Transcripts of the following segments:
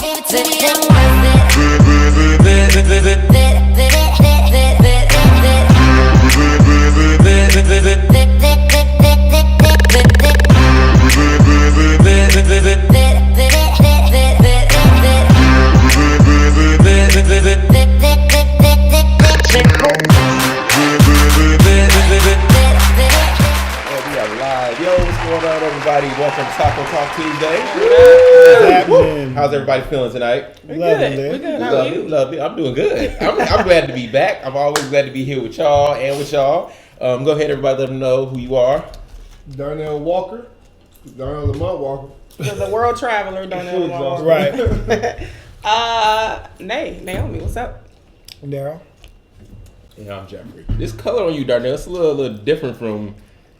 Welcome to Taco Talk Tuesday. How's everybody feeling tonight? We're good. How are you? Lovely. I'm doing good. I'm glad to be back. I'm always glad to be here with y'all and with y'all. Go ahead, everybody. Let them know who you are. Darnell Walker. Darnell Lamont Walker. The world traveler, Darnell Lamont Walker. Right. Naomi, what's up? Daryl. And I'm Jeffrey. This color on you, Darnell, it's a little different from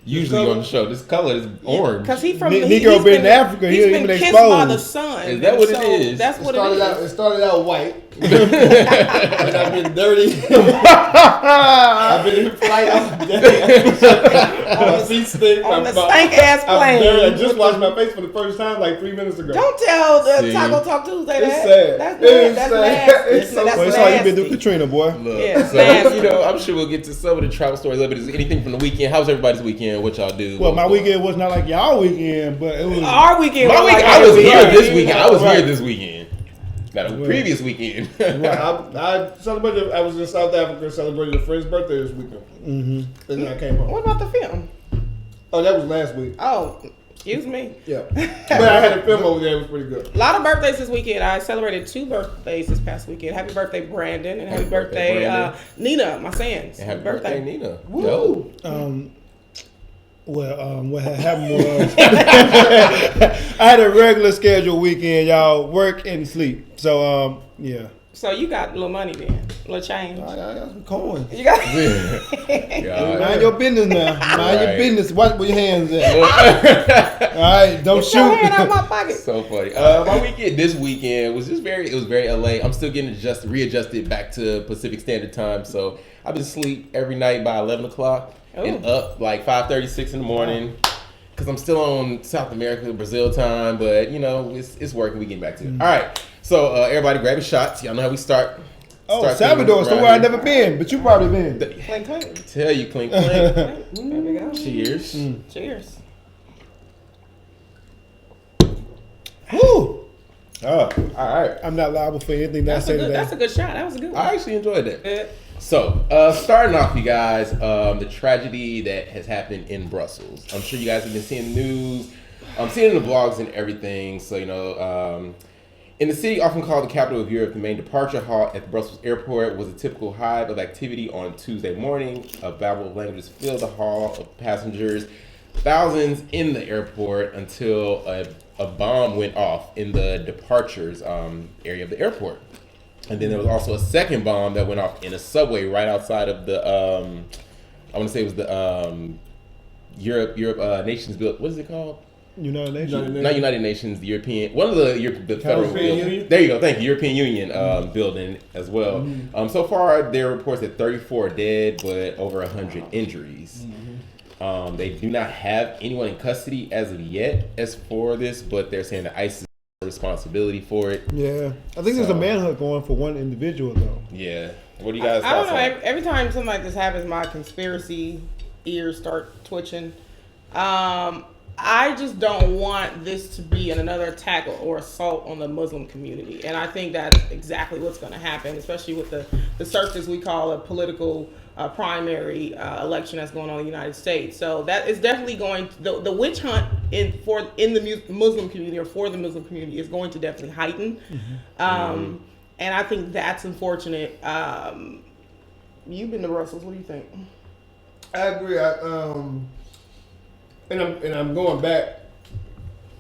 usually on the show. This color is orange. Because he's from Negro been in Africa. He's been kissed by the sun. Is that what it is? That's what it is. It started out white. And I've been dirty. I've been in flight. My feet stink. On the stank ass plane. I just washed my face for the first time like 3 minutes ago. Don't tell the Taco Talk Tuesday that. It's sad. That's nasty. It's so That's sad. nasty. You've been through Katrina, boy. Look, Yeah, so, I'm sure we'll get to some of the travel stories a little bit. Is anything from the weekend? How's everybody's weekend? What y'all do? Well, my weekend was not like y'all weekend, but it was our weekend. My weekend. I was here this weekend. I was here this weekend. Not a previous weekend. Right. I celebrated. I was in South Africa celebrating a friend's birthday this weekend. Mm-hmm. And then I came home. What about the film? Oh, that was last week. Oh, excuse me. Yeah. But I had a film over there. It was pretty good. A lot of birthdays this weekend. I celebrated 2 birthdays this past weekend. Happy birthday, Brandon, and happy birthday, Nina, my sons. Happy birthday, Nina. Woo. What had happened was I had a regular scheduled weekend, y'all, work and sleep. So, yeah. So you got a little money then, a little change. I got some coins. You got Mind your business now. Mind your business. Watch where your hands at. All right, don't shoot. Your hand out my pocket. So funny. My weekend this weekend was just very LA. I'm still getting readjusted back to Pacific Standard Time. So I've been asleep every night by 11 o'clock and up like 5:36 in the morning. Because I'm still on South America, Brazil time, but you know, it's working. We getting back to it. All right. So everybody grab your shots. Y'all know how we start. Salvador, somewhere I've never been, but you probably been. Clink, clink. Tell you, clink, clink. There we go. Cheers. Cheers. Woo! Oh, all right. I'm not liable for anything that I say today. That's a good shot. That was a good one. I actually enjoyed that. Yeah. So, starting off, you guys, the tragedy that has happened in Brussels. I'm sure you guys have been seeing the news. I'm seeing it in the blogs and everything. So, you know, in the city often called the capital of Europe, the main departure hall at the Brussels airport was a typical hive of activity on Tuesday morning. A babble of languages filled the hall of passengers, thousands in the airport until a bomb went off in the departures area of the airport. And then there was also a second bomb that went off in a subway right outside of the, I want to say it was the Europe Nations built. What is it called? United Nations. Not United Nations. The European. One of the federal. European Union? There you go. Thank you. European Union building as well. So far, there are reports that 34 dead, but over 100 injuries. They do not have anyone in custody as of yet as for this, but they're saying that ISIS responsibility for it. Yeah, I think there's a manhunt going for one individual though. Yeah, what do you guys? I don't know. Every time something like this happens, my conspiracy ears start twitching. I just don't want this to be another attack or assault on the Muslim community, and I think that's exactly what's going to happen, especially with the searches we call a political primary election that's going on in the United States. So that is definitely going to, the witch hunt in the Muslim community or for the Muslim community is going to definitely heighten. And I think that's unfortunate. You've been to Brussels. What do you think? I agree. And I'm going back.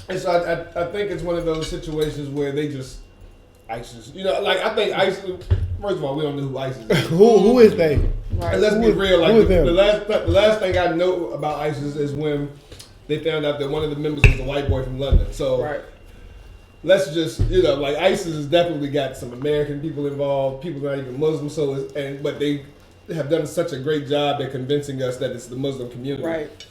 And so I think it's one of those situations where they just ISIS. You know, like I think ISIS. First of all, we don't know who ISIS is. Who is they? Right. And let's be real. Like the last thing I know about ISIS is when they found out that one of the members was a white boy from London. So let's just like ISIS has definitely got some American people involved. People not even Muslim. So but they have done such a great job at convincing us that it's the Muslim community. Right.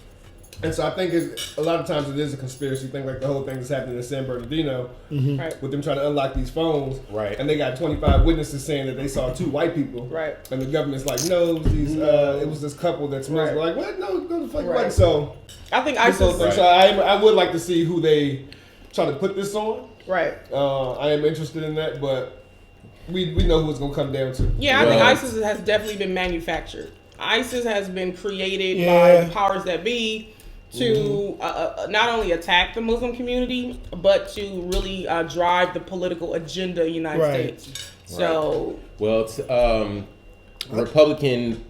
And so I think a lot of times it is a conspiracy thing, like the whole thing that's happening in San Bernardino Right. with them trying to unlock these phones. Right. And they got 25 witnesses saying that they saw 2 white people. Right. And the government's like, no, it was this couple that's Muslim. Right. Like, what? No, the fuck Right. right. So, I think this whole ISIS. thing. Right. So I would like to see who they try to put this on. Right. I am interested in that, but we know who it's gonna come down to. Yeah, I think Well- ISIS has definitely been manufactured. ISIS has been created by Yeah. the powers that be to not only attack the Muslim community, but to really drive the political agenda of the United Right. States. So, Well, it's, Republican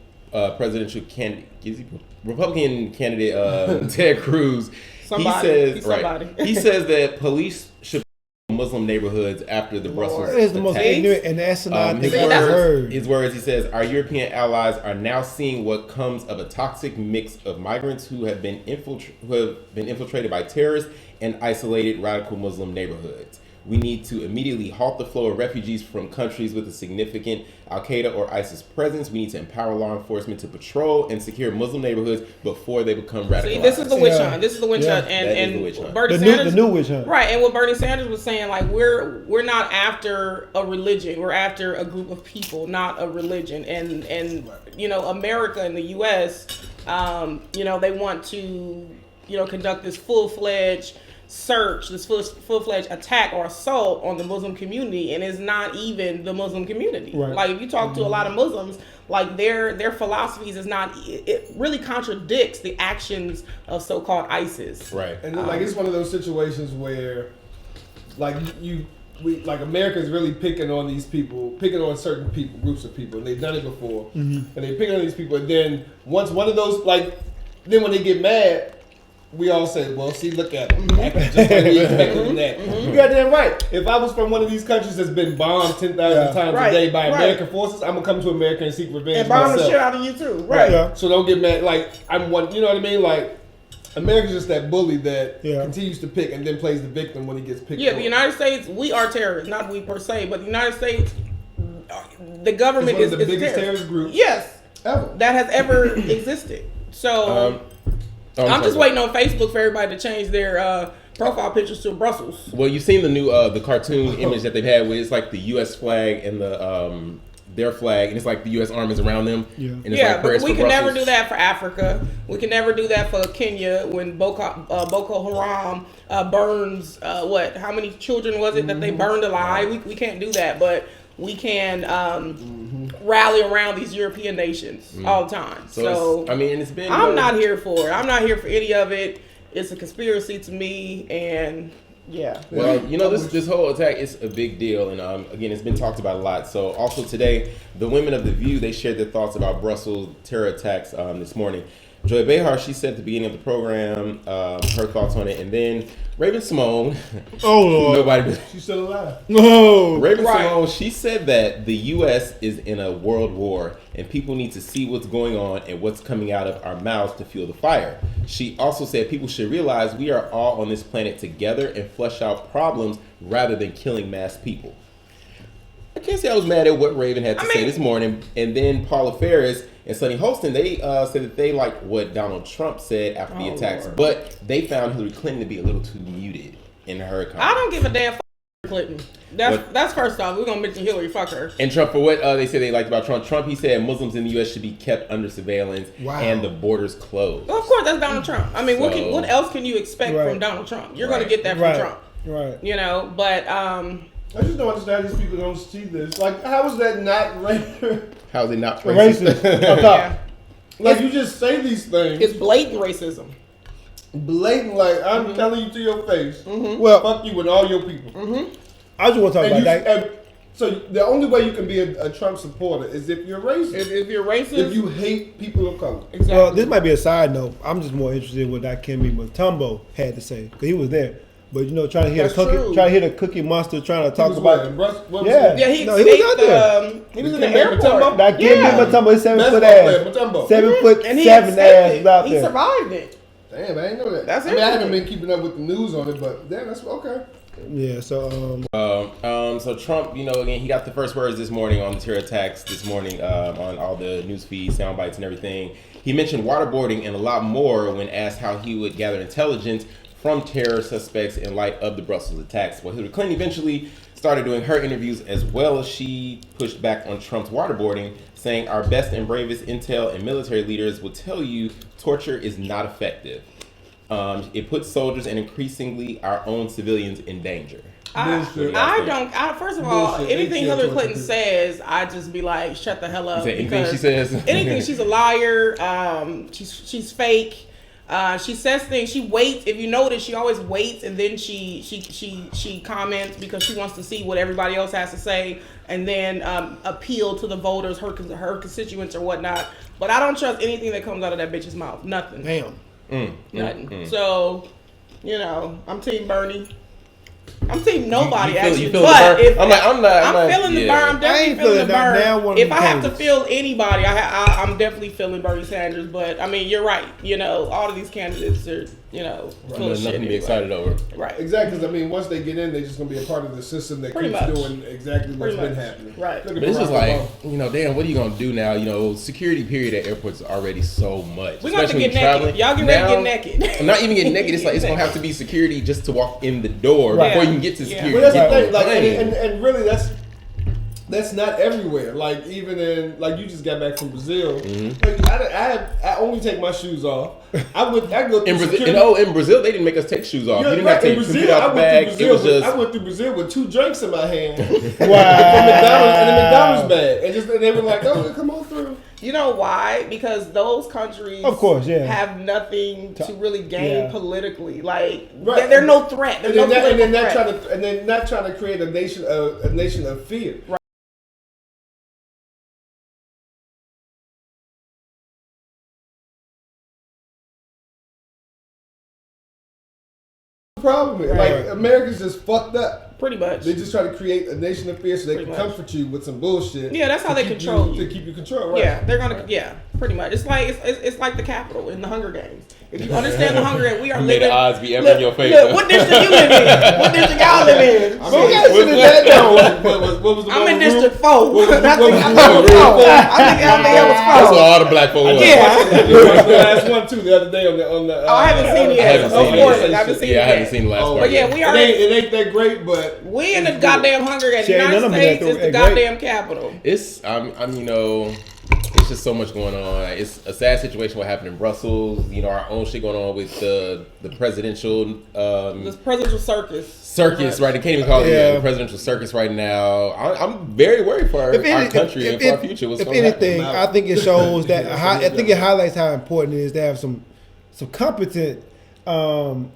presidential candidate, Republican candidate Ted Cruz. Somebody. He says He's right. somebody. He says that police should Muslim neighborhoods after the Brussels It's the most attack. ignorant and asinine His thing I've words, heard. his words, he says, our European allies are now seeing what comes of a toxic mix of migrants who have been infiltrated by terrorists and isolated radical Muslim neighborhoods. We need to immediately halt the flow of refugees from countries with a significant Al-Qaeda or ISIS presence. We need to empower law enforcement to patrol and secure Muslim neighborhoods before they become radicalized. see, this is the witch Yeah. hunt. This is the witch Yeah. hunt, That is and the witch hunt. Bernie The new, Sanders, the new witch hunt. right? And what Bernie Sanders was saying, like we're not after a religion, we're after a group of people, not a religion. And you know, America and the U.S., you know, they want to conduct this full-fledged search, this full-fledged attack or assault on the Muslim community, and it's not even the Muslim community. Right. Like if you talk to a lot of Muslims, like their philosophies is not. It really contradicts the actions of so-called ISIS. Right. And like it's one of those situations where, like like America is really picking on these people, picking on certain people, groups of people, and they've done it before, and they're picking on these people. And then once one of those, then when they get mad, we all say, "Well, see, look at them, acting just like we expected them that." You got damn right. If I was from one of these countries that's been bombed 10,000 times Right, a day by right. American forces, I'm gonna come to America and seek revenge And bomb the myself. shit out of you too. Right. Right. Yeah. So don't get mad. Like I'm one. You know what I mean? Like America's just that bully that Yeah. continues to pick and then plays the victim when he gets picked. Yeah, on. the United States, we are terrorists, not we per se, but the United States, the government It's one is of the is biggest terrorist. terrorist groups Yes, ever. that has ever existed. So I'm just waiting on Facebook for everybody to change their profile pictures to Brussels. Well, you've seen the new the cartoon image that they've had where it's like the U.S. flag and the their flag, and it's like the U.S. arm is around them. Yeah. And it's Yeah, like prayers but we for can never Brussels. do that for Africa. We can never do that for Kenya when Boko Haram burns, how many children was it that they burned alive? We can't do that, but we can rally around these European nations all the time. So, I mean, it's been. I'm not here for it. I'm not here for any of it. It's a conspiracy to me, and yeah. Well, you know, this whole attack is a big deal, and again, it's been talked about a lot. So, also today, the women of The View, they shared their thoughts about Brussels terror attacks this morning. Joy Behar, she said at the beginning of the program her thoughts on it, and then Raven Simone, Oh Lord. nobody. She's still alive. No. Raven Right. Simone, she said that the U.S. is in a world war and people need to see what's going on and what's coming out of our mouths to fuel the fire. She also said people should realize we are all on this planet together and flesh out problems rather than killing mass people. I can't say I was mad at what Raven had to say this morning. And then Paula Ferris and Sonny Holston, they said that they liked what Donald Trump said after the attacks, Lord. but they found Hillary Clinton to be a little too muted in her comments. I don't give a damn. Clinton. What? That's first off. We're gonna mention Hillary. Fuck her. And Trump, for what they said they liked about Trump, Trump, he said Muslims in the U.S. should be kept under surveillance Wow. and the borders closed. Well, of course, that's Donald Trump. I mean, So- what else can you expect Right. from Donald Trump? You're Right. gonna get that from Right. Trump. Right. You know, but I just don't understand how these people don't see this. Like, how is that not racist? How is it not Racist. racist? yeah, Like, you just say these things it's blatant racism. blatant. Like, I'm telling you to your face. Well, Fuck you and all your people. I just want to talk And about you, that. and so the only way you can be a Trump supporter is if you're racist. If you're racist, If you hate people of color. exactly. Well, this might be a side note. I'm just more interested in what Dikembe Mutombo had to say because he was there. But you know, trying to hear That's the cookie, true. trying to hear the Cookie Monster, trying to He talk was about. what, in Brussels? What was Yeah. he? yeah, he No, he was escaped. out there. He was in the Dikembe airport. Mutombo? Dikembe Yeah. Mutombo is 7 foot Basketball ass, player, Mutombo. 7'7" And he ass escaped was out it. He there. survived it. Damn, I didn't know that. That's I mean, I haven't interesting. been keeping up with the news on it, but damn, that's okay. Yeah. So So Trump, again, he got the first words this morning on the terror attacks this morning on all the news feeds, sound bites, and everything. He mentioned waterboarding and a lot more when asked how he would gather intelligence from terror suspects in light of the Brussels attacks. Well, Hillary Clinton eventually started doing her interviews as well as she pushed back on Trump's waterboarding, saying our best and bravest intel and military leaders will tell you torture is not effective. It puts soldiers and increasingly our own civilians in danger. First of all, Bullshit. anything ATL Hillary Clinton torture. says, I just be like, shut the hell up. You say anything because she says? Anything, she's a liar. She's fake. She says things. She waits. If you notice, she always waits and then she comments because she wants to see what everybody else has to say and then appeal to the voters, her constituents or whatnot. But I don't trust anything that comes out of that bitch's mouth. Nothing. damn. Nothing. So, I'm Team Bernie. I'm Team nobody You feel actually. the burn? But if I'm not feeling the burn. I'm I definitely ain't feeling the feeling that burn. now one If of I the have to candidates. feel anybody, I'm definitely feeling Bernie Sanders. But I mean, you're right. All of these candidates are, full of shit. Nothing to be anyway. excited over. Right. Exactly, because I mean, once they get in, they're just gonna be a part of the system that Pretty keeps much. doing exactly what's Pretty been much. happening. Right. Look at But it's just Barack like, Obama. damn, what are you gonna do now? Security period at airports is already so much. We're gonna have to especially get when you're naked. Y'all get ready to get naked. I'm not even getting naked. It's like it's gonna have to be security just to walk in the door Right. before you can get to Yeah. security. But that's Get the on thing, like, plane. and really, that's not everywhere. Like, even in, like, you just got back from Brazil. Mm-hmm. Like, I only take my shoes off. I go through in Brazil, security. in Brazil, they didn't make us take shoes off. Yeah, You didn't right, have to in take Brazil, your computer out the bag. It was just I went through Brazil with 2 drinks in my hand. Wow. From McDonald's and a McDonald's bag, and they were like, "Oh, come on through." You know why? Because those countries, Of course, yeah. have nothing to really gain Yeah. politically. Like, Right. they're no threat. They're And no then, political and then threat. not trying to create a nation of fear. Right. Problem is, Right. like, America's just fucked up. Pretty much. They just try to create a nation of fear so they Pretty can much. comfort you with some bullshit. Yeah, that's how they keep control you. To keep you controlled, right? Yeah, they're gonna. Yeah, pretty much. It's like it's like the Capitol in the Hunger Games. If you understand the Hunger Games, we are May living. the odds be ever in your favor. Look, what district you live in? What district y'all live in? I mean, Shit. that shit is that though. What was the I'm one in with District Rube? 4. What was- I what think was I the think one it with was 4. Rube? I think it was That's 4. what all the black folk was. Yeah. It was the last one too the other day on the. Oh, I haven't seen it yet. I haven't Of seen course, it. I haven't seen it Yeah, I haven't yet. seen the last Oh, part. But yeah, yet. we It are. ain't that great, but We in the it's goddamn Hunger Games. The Shit, United none of them States that is the great. goddamn capital. It's it's just so much going on. It's a sad situation what happened in Brussels. Our own shit going on with the presidential This presidential circus. circus, right? They can't even call it Yeah. the presidential circus right now. I'm very worried for our country and for our future. What's if going to happen? anything, I think it shows that. I think it highlights how important it is to have some competent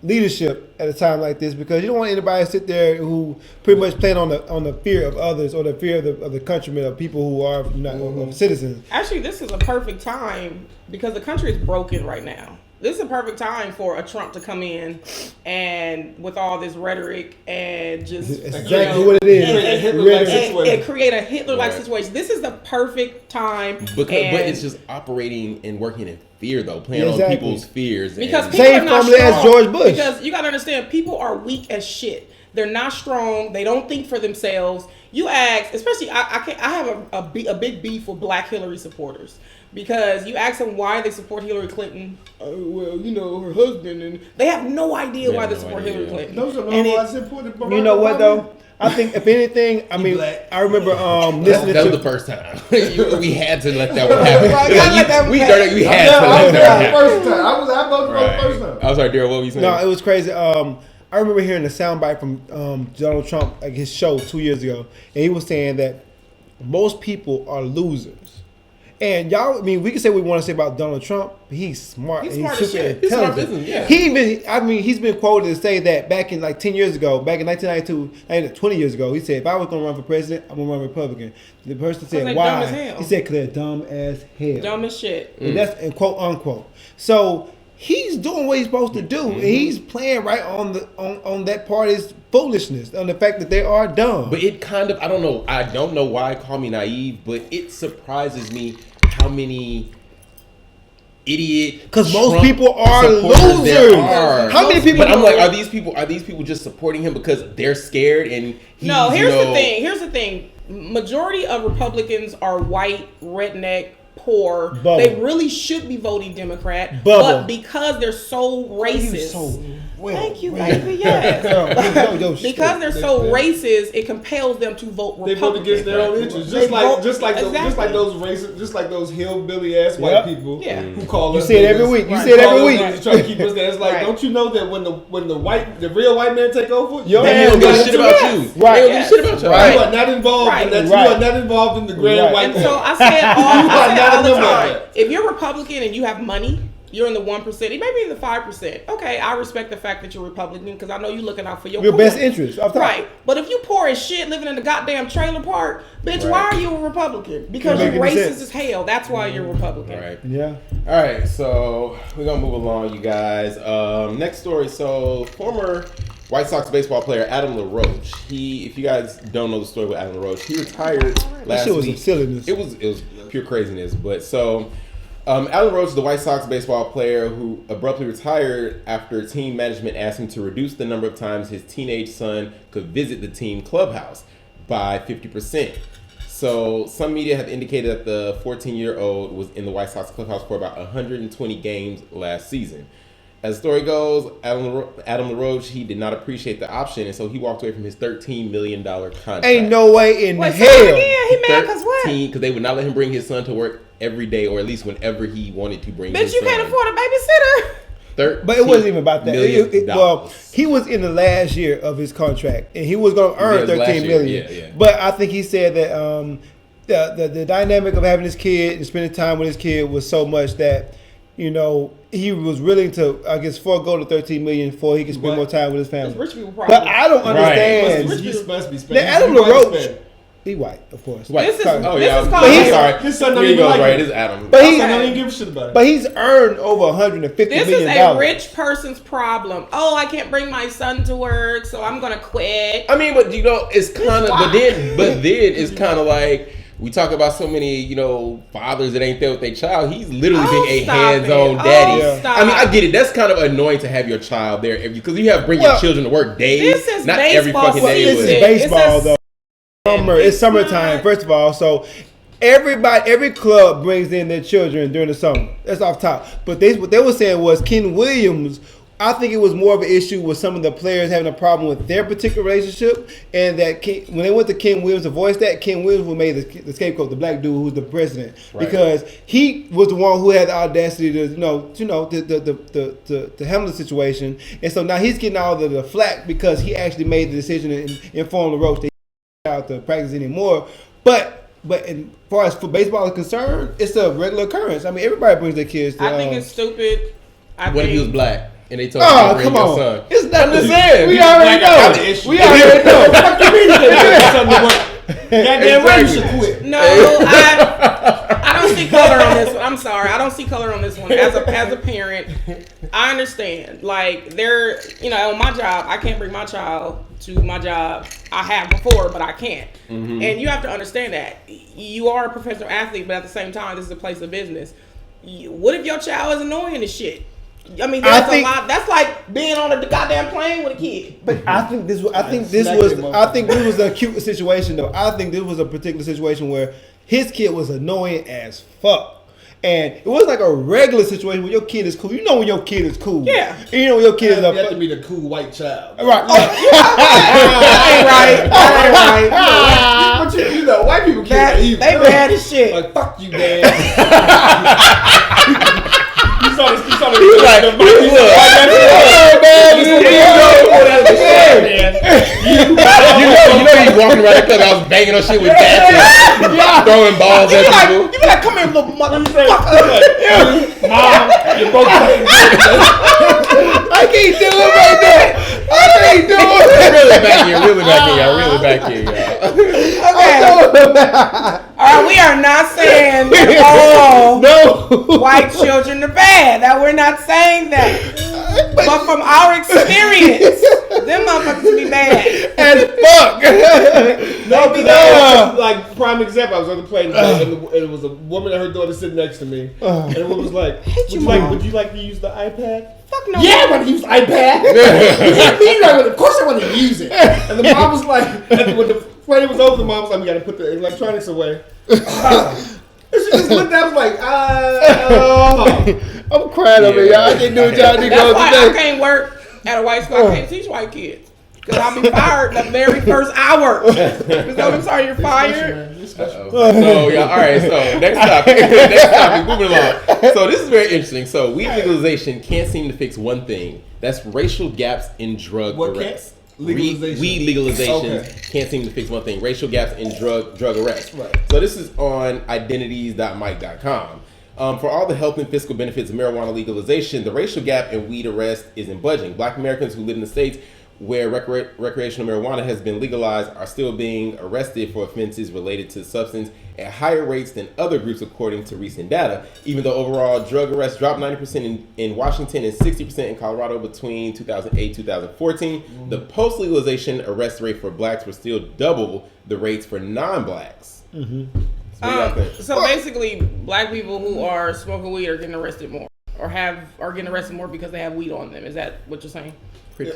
leadership at a time like this, because you don't want anybody to sit there who pretty much playing on the fear of others or the fear of the countrymen, of people who are not of citizens. Actually, this is a perfect time because the country is broken right now. This is a perfect time for a Trump to come in and with all this rhetoric and just It's exactly what it is. Create a Hitler-like situation. and create a Hitler-like Right. situation. This is the perfect time. But and- it's just operating and working in fear, though, playing Exactly. on people's fears. because and- people Same are not formula as strong. George Bush. Because you gotta understand, people are weak as shit. They're not strong. They don't think for themselves. You ask, especially I have a big beef with Black Hillary supporters because you ask them why they support Hillary Clinton. Well, her husband, and they have no idea They why have they no support idea. Hillary Clinton. those are And normalized important. You know what though? I think if anything, I mean, black. I remember listening that was the to. first time. we had to let that one happen. Right, gotta let that one we happen. we had Yeah, to I let was that there one the happen. first time. I voted for the Right. first time. I'm sorry, Daryl. What were you saying? No, it was crazy. I remember hearing a soundbite from Donald Trump, like his show 2 years ago, and he was saying that most people are losers. And y'all, I mean, we can say what we want to say about Donald Trump, but he's smart. He's and smart he's as super shit. He's smart intelligent. business, yeah. He even, I mean, he's been quoted to say that back in like 10 years ago, back in 1992, 20 years ago, he said, if I was going to run for president, I'm going to run Republican. The person they said, dumb why? as hell. He said, because they're dumb as hell. Dumb as shit. And that's and quote unquote. So he's doing what he's supposed to do, and he's playing right on that party's foolishness, on the fact that they are dumb. But it kind of, I don't know why, call me naive, but it surprises me how many idiot. Because most Trump people are supporters there losers. are. How many people? But I'm like, are these people just supporting him because they're scared and he's, No, here's the thing. Majority of Republicans are white, redneck, poor. Bubba. They really should be voting Democrat, Bubba. but because they're so racist. Thank you, baby. Yes. Because they're so racist, it compels them to vote They Republican. vote against their own interests, just like those racist, just like those hillbilly ass white people who call us. You say it every week. You say it every week. Trying to keep us there. It's like, don't you know that when the real white man take over, Yo, they don't give a shit about you. Right. They don't give a shit about you. You are not involved in that. You are not involved in the grand white And man. so I say it all the remember time. that. If you're Republican and you have money, you're in the 1%, maybe in the 5%. Okay, I respect the fact that you're Republican because I know you're looking out for your best interest. Right. But if you poor as shit living in the goddamn trailer park, bitch, why are you a Republican? Because you're racist as hell. That's why you're a Republican. Right. Yeah. All right, so we're gonna move along, you guys. Next story. So, former White Sox baseball player Adam LaRoche. If you guys don't know the story with Adam LaRoche, he retired last shit was week. some silliness. It was pure craziness. But so, Adam LaRoche, the White Sox baseball player who abruptly retired after team management asked him to reduce the number of times his teenage son could visit the team clubhouse by 50%. So some media have indicated that the 14-year-old was in the White Sox clubhouse for about 120 games last season. As the story goes, Adam LaRoche, he did not appreciate the option, and so he walked away from his $13 million contract. Ain't no way in Wait, hell. again, he mad because what? Because they would not let him bring his son to work every day, or at least whenever he wanted to bring his Bitch, you son. can't afford a babysitter. But it wasn't even about that. Well, $13 he was in the last year of his contract, and he was going to earn Yeah, last $13 year. million. Yeah. But I think he said that the dynamic of having his kid and spending time with his kid was so much that he was willing to, I guess, forego the $13 million before he could spend more time with his family. Rich people problem. But I don't understand. He must be Spanish. Now, Adam LaRoche, he white, of course. White. This is I'm called- sorry. His son don't Here you even go, like right? it. It's Adam. But I he's don't even give a shit about it. But he's earned over $150 This million. is a rich person's problem. Oh, I can't bring my son to work, so I'm gonna quit. I mean, but it's kind of, but then it's kind of like we talk about so many, fathers that ain't there with their child. He's literally being a hands-on daddy. Stop. I mean, I get it. That's kind of annoying to have your child there because you have bring your children to work days. This is not baseball every fucking day. This is baseball though. It's summertime, first of all. So every club brings in their children during the summer. That's off top. But what they were saying was Ken Williams. I think it was more of an issue with some of the players having a problem with their particular relationship, and that when they went to Ken Williams to voice that, Ken Williams was made the scapegoat, the black dude who's the president, because he was the one who had the audacity to to handle the situation, and so now he's getting all the flack because he actually made the decision and informed LaRoche that he not out to practice anymore, But as far as for baseball is concerned, it's a regular occurrence. I mean, everybody brings their kids to. I think it's stupid. What if he was black? And they told him to bring come your on. son. It's not I'm just saying. We already know. We already know. What do you mean you can't something to work? Goddamn right, you should quit. No, I don't see color on this one. I'm sorry, I don't see color on this one. As a parent, I understand. Like on my job, I can't bring my child to my job. I have before, but I can't. Mm-hmm. And you have to understand that you are a professional athlete, but at the same time, this is a place of business. What if your child is annoying as shit? I mean, there's a lot. That's like being on a goddamn plane with a kid. But I think this was an acute situation though. I think this was a particular situation where his kid was annoying as fuck. And it was like a regular situation where your kid is cool. You know when your kid is cool. Yeah. And you know when your kid is You have to be the cool white child. Right. That ain't right. But you know, white people can't They bad as shit. Like, fuck you, Dad. You saw this. You know he's walking around the club. I was banging on shit with bats, throwing balls at people. You be like, come here, little motherfucker. Mom, you both playing I can't do it right there. I can't do it. Really back here, y'all. Okay. All right, we are not saying all white children are bad. That we're not saying that. But from our experience, them motherfuckers be bad. As fuck. No, because like prime example, I was on the plane and it was a woman and her daughter sitting next to me, and the woman was like, "Would you like to use the iPad?" Fuck no. Yeah, I want to use iPad. Of course I want to use it. And the mom was like, when the plane was over, the mom was like, "We got to put the electronics away." And she just looked at me like, I'm crying over y'all. I can't do what y'all niggas That's why I today. can't work at a white school. I can't teach white kids. Because I'll be fired the very first hour. I'm sorry, you're fired. So yeah, all right. So next topic, moving along. So this is very interesting. So weed legalization can't seem to fix one thing. That's racial gaps in drug arrests. Legalization. Weed legalization Okay. can't seem to fix one thing: racial gaps in drug arrests. Right. So this is on identities.mike.com. For all the health and fiscal benefits of marijuana legalization, the racial gap in weed arrest isn't budging. Black Americans who live in the states where recreational marijuana has been legalized are still being arrested for offenses related to substance at higher rates than other groups, according to recent data. Even though overall drug arrests dropped 90% in Washington and 60% in Colorado between 2008 2014, the post-legalization arrest rate for blacks were still double the rates for non-blacks. So, what do y'all think? So basically, black people who are smoking weed are getting arrested more, or are getting arrested more because they have weed on them. Is that what you're saying?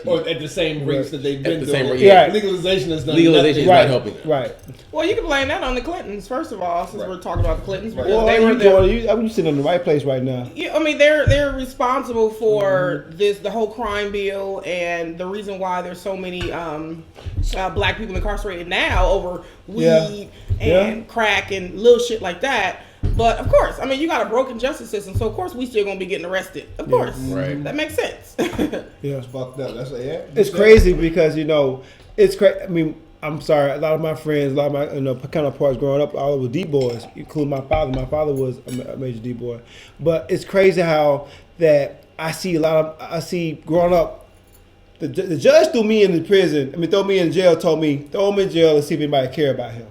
Or at the same rates that they've been the doing. same rate, yeah. Legalization is not Legalization is Right. not helping them. Right. Well, you can blame that on the Clintons, first of all, since we're talking about the Clintons, because Well, they were you sitting in the right place right now. Yeah, I mean they're responsible for the whole crime bill, and the reason why there's so many black people incarcerated now over weed and crack and little shit like that. But of course, I mean you got a broken justice system, so of course we still gonna be getting arrested. Of course, Right. That makes sense. Yeah. It's fucked up. That's It's crazy because it's crazy. I mean, I'm sorry. A lot of my friends, a lot of my counterparts growing up, all were D boys, including my father. My father was a major D boy. But it's crazy how that I see growing up. The judge threw me in the prison. I mean, throw me in jail. Told me throw him in jail and see if anybody care about him.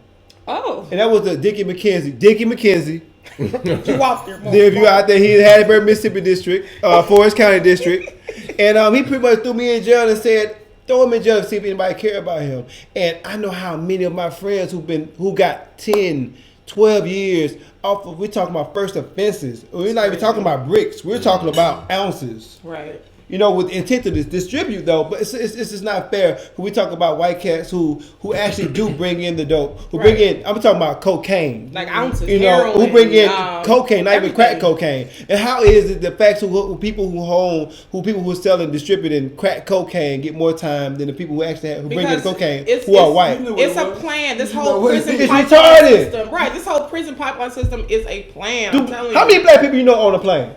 Oh, And that was the Dickie McKenzie. you walked there. Then if you out there, he had Hattiesburg, Mississippi district, Forest County district, and he pretty much threw me in jail and said, throw him in jail and see if anybody care about him. And I know how many of my friends who got 10, 12 years off of, we're talking about first offenses. We're not even talking about bricks. We're talking about ounces. Right. With intent to distribute though, but it's just not fair. We talk about white cats who actually do bring in the dope, who bring in. I'm talking about cocaine, Like ounces. who heroin, bring in cocaine, not even crack everything. cocaine. And how is it the facts who people who are selling, distributing crack cocaine get more time than the people who actually who bring in Because cocaine it's- who are it's- white? It's a plan. This whole what it prison is. pipeline It's retarded. system, right? This whole prison pipeline system is a plan. I'm telling How you. many black people you know on a plane?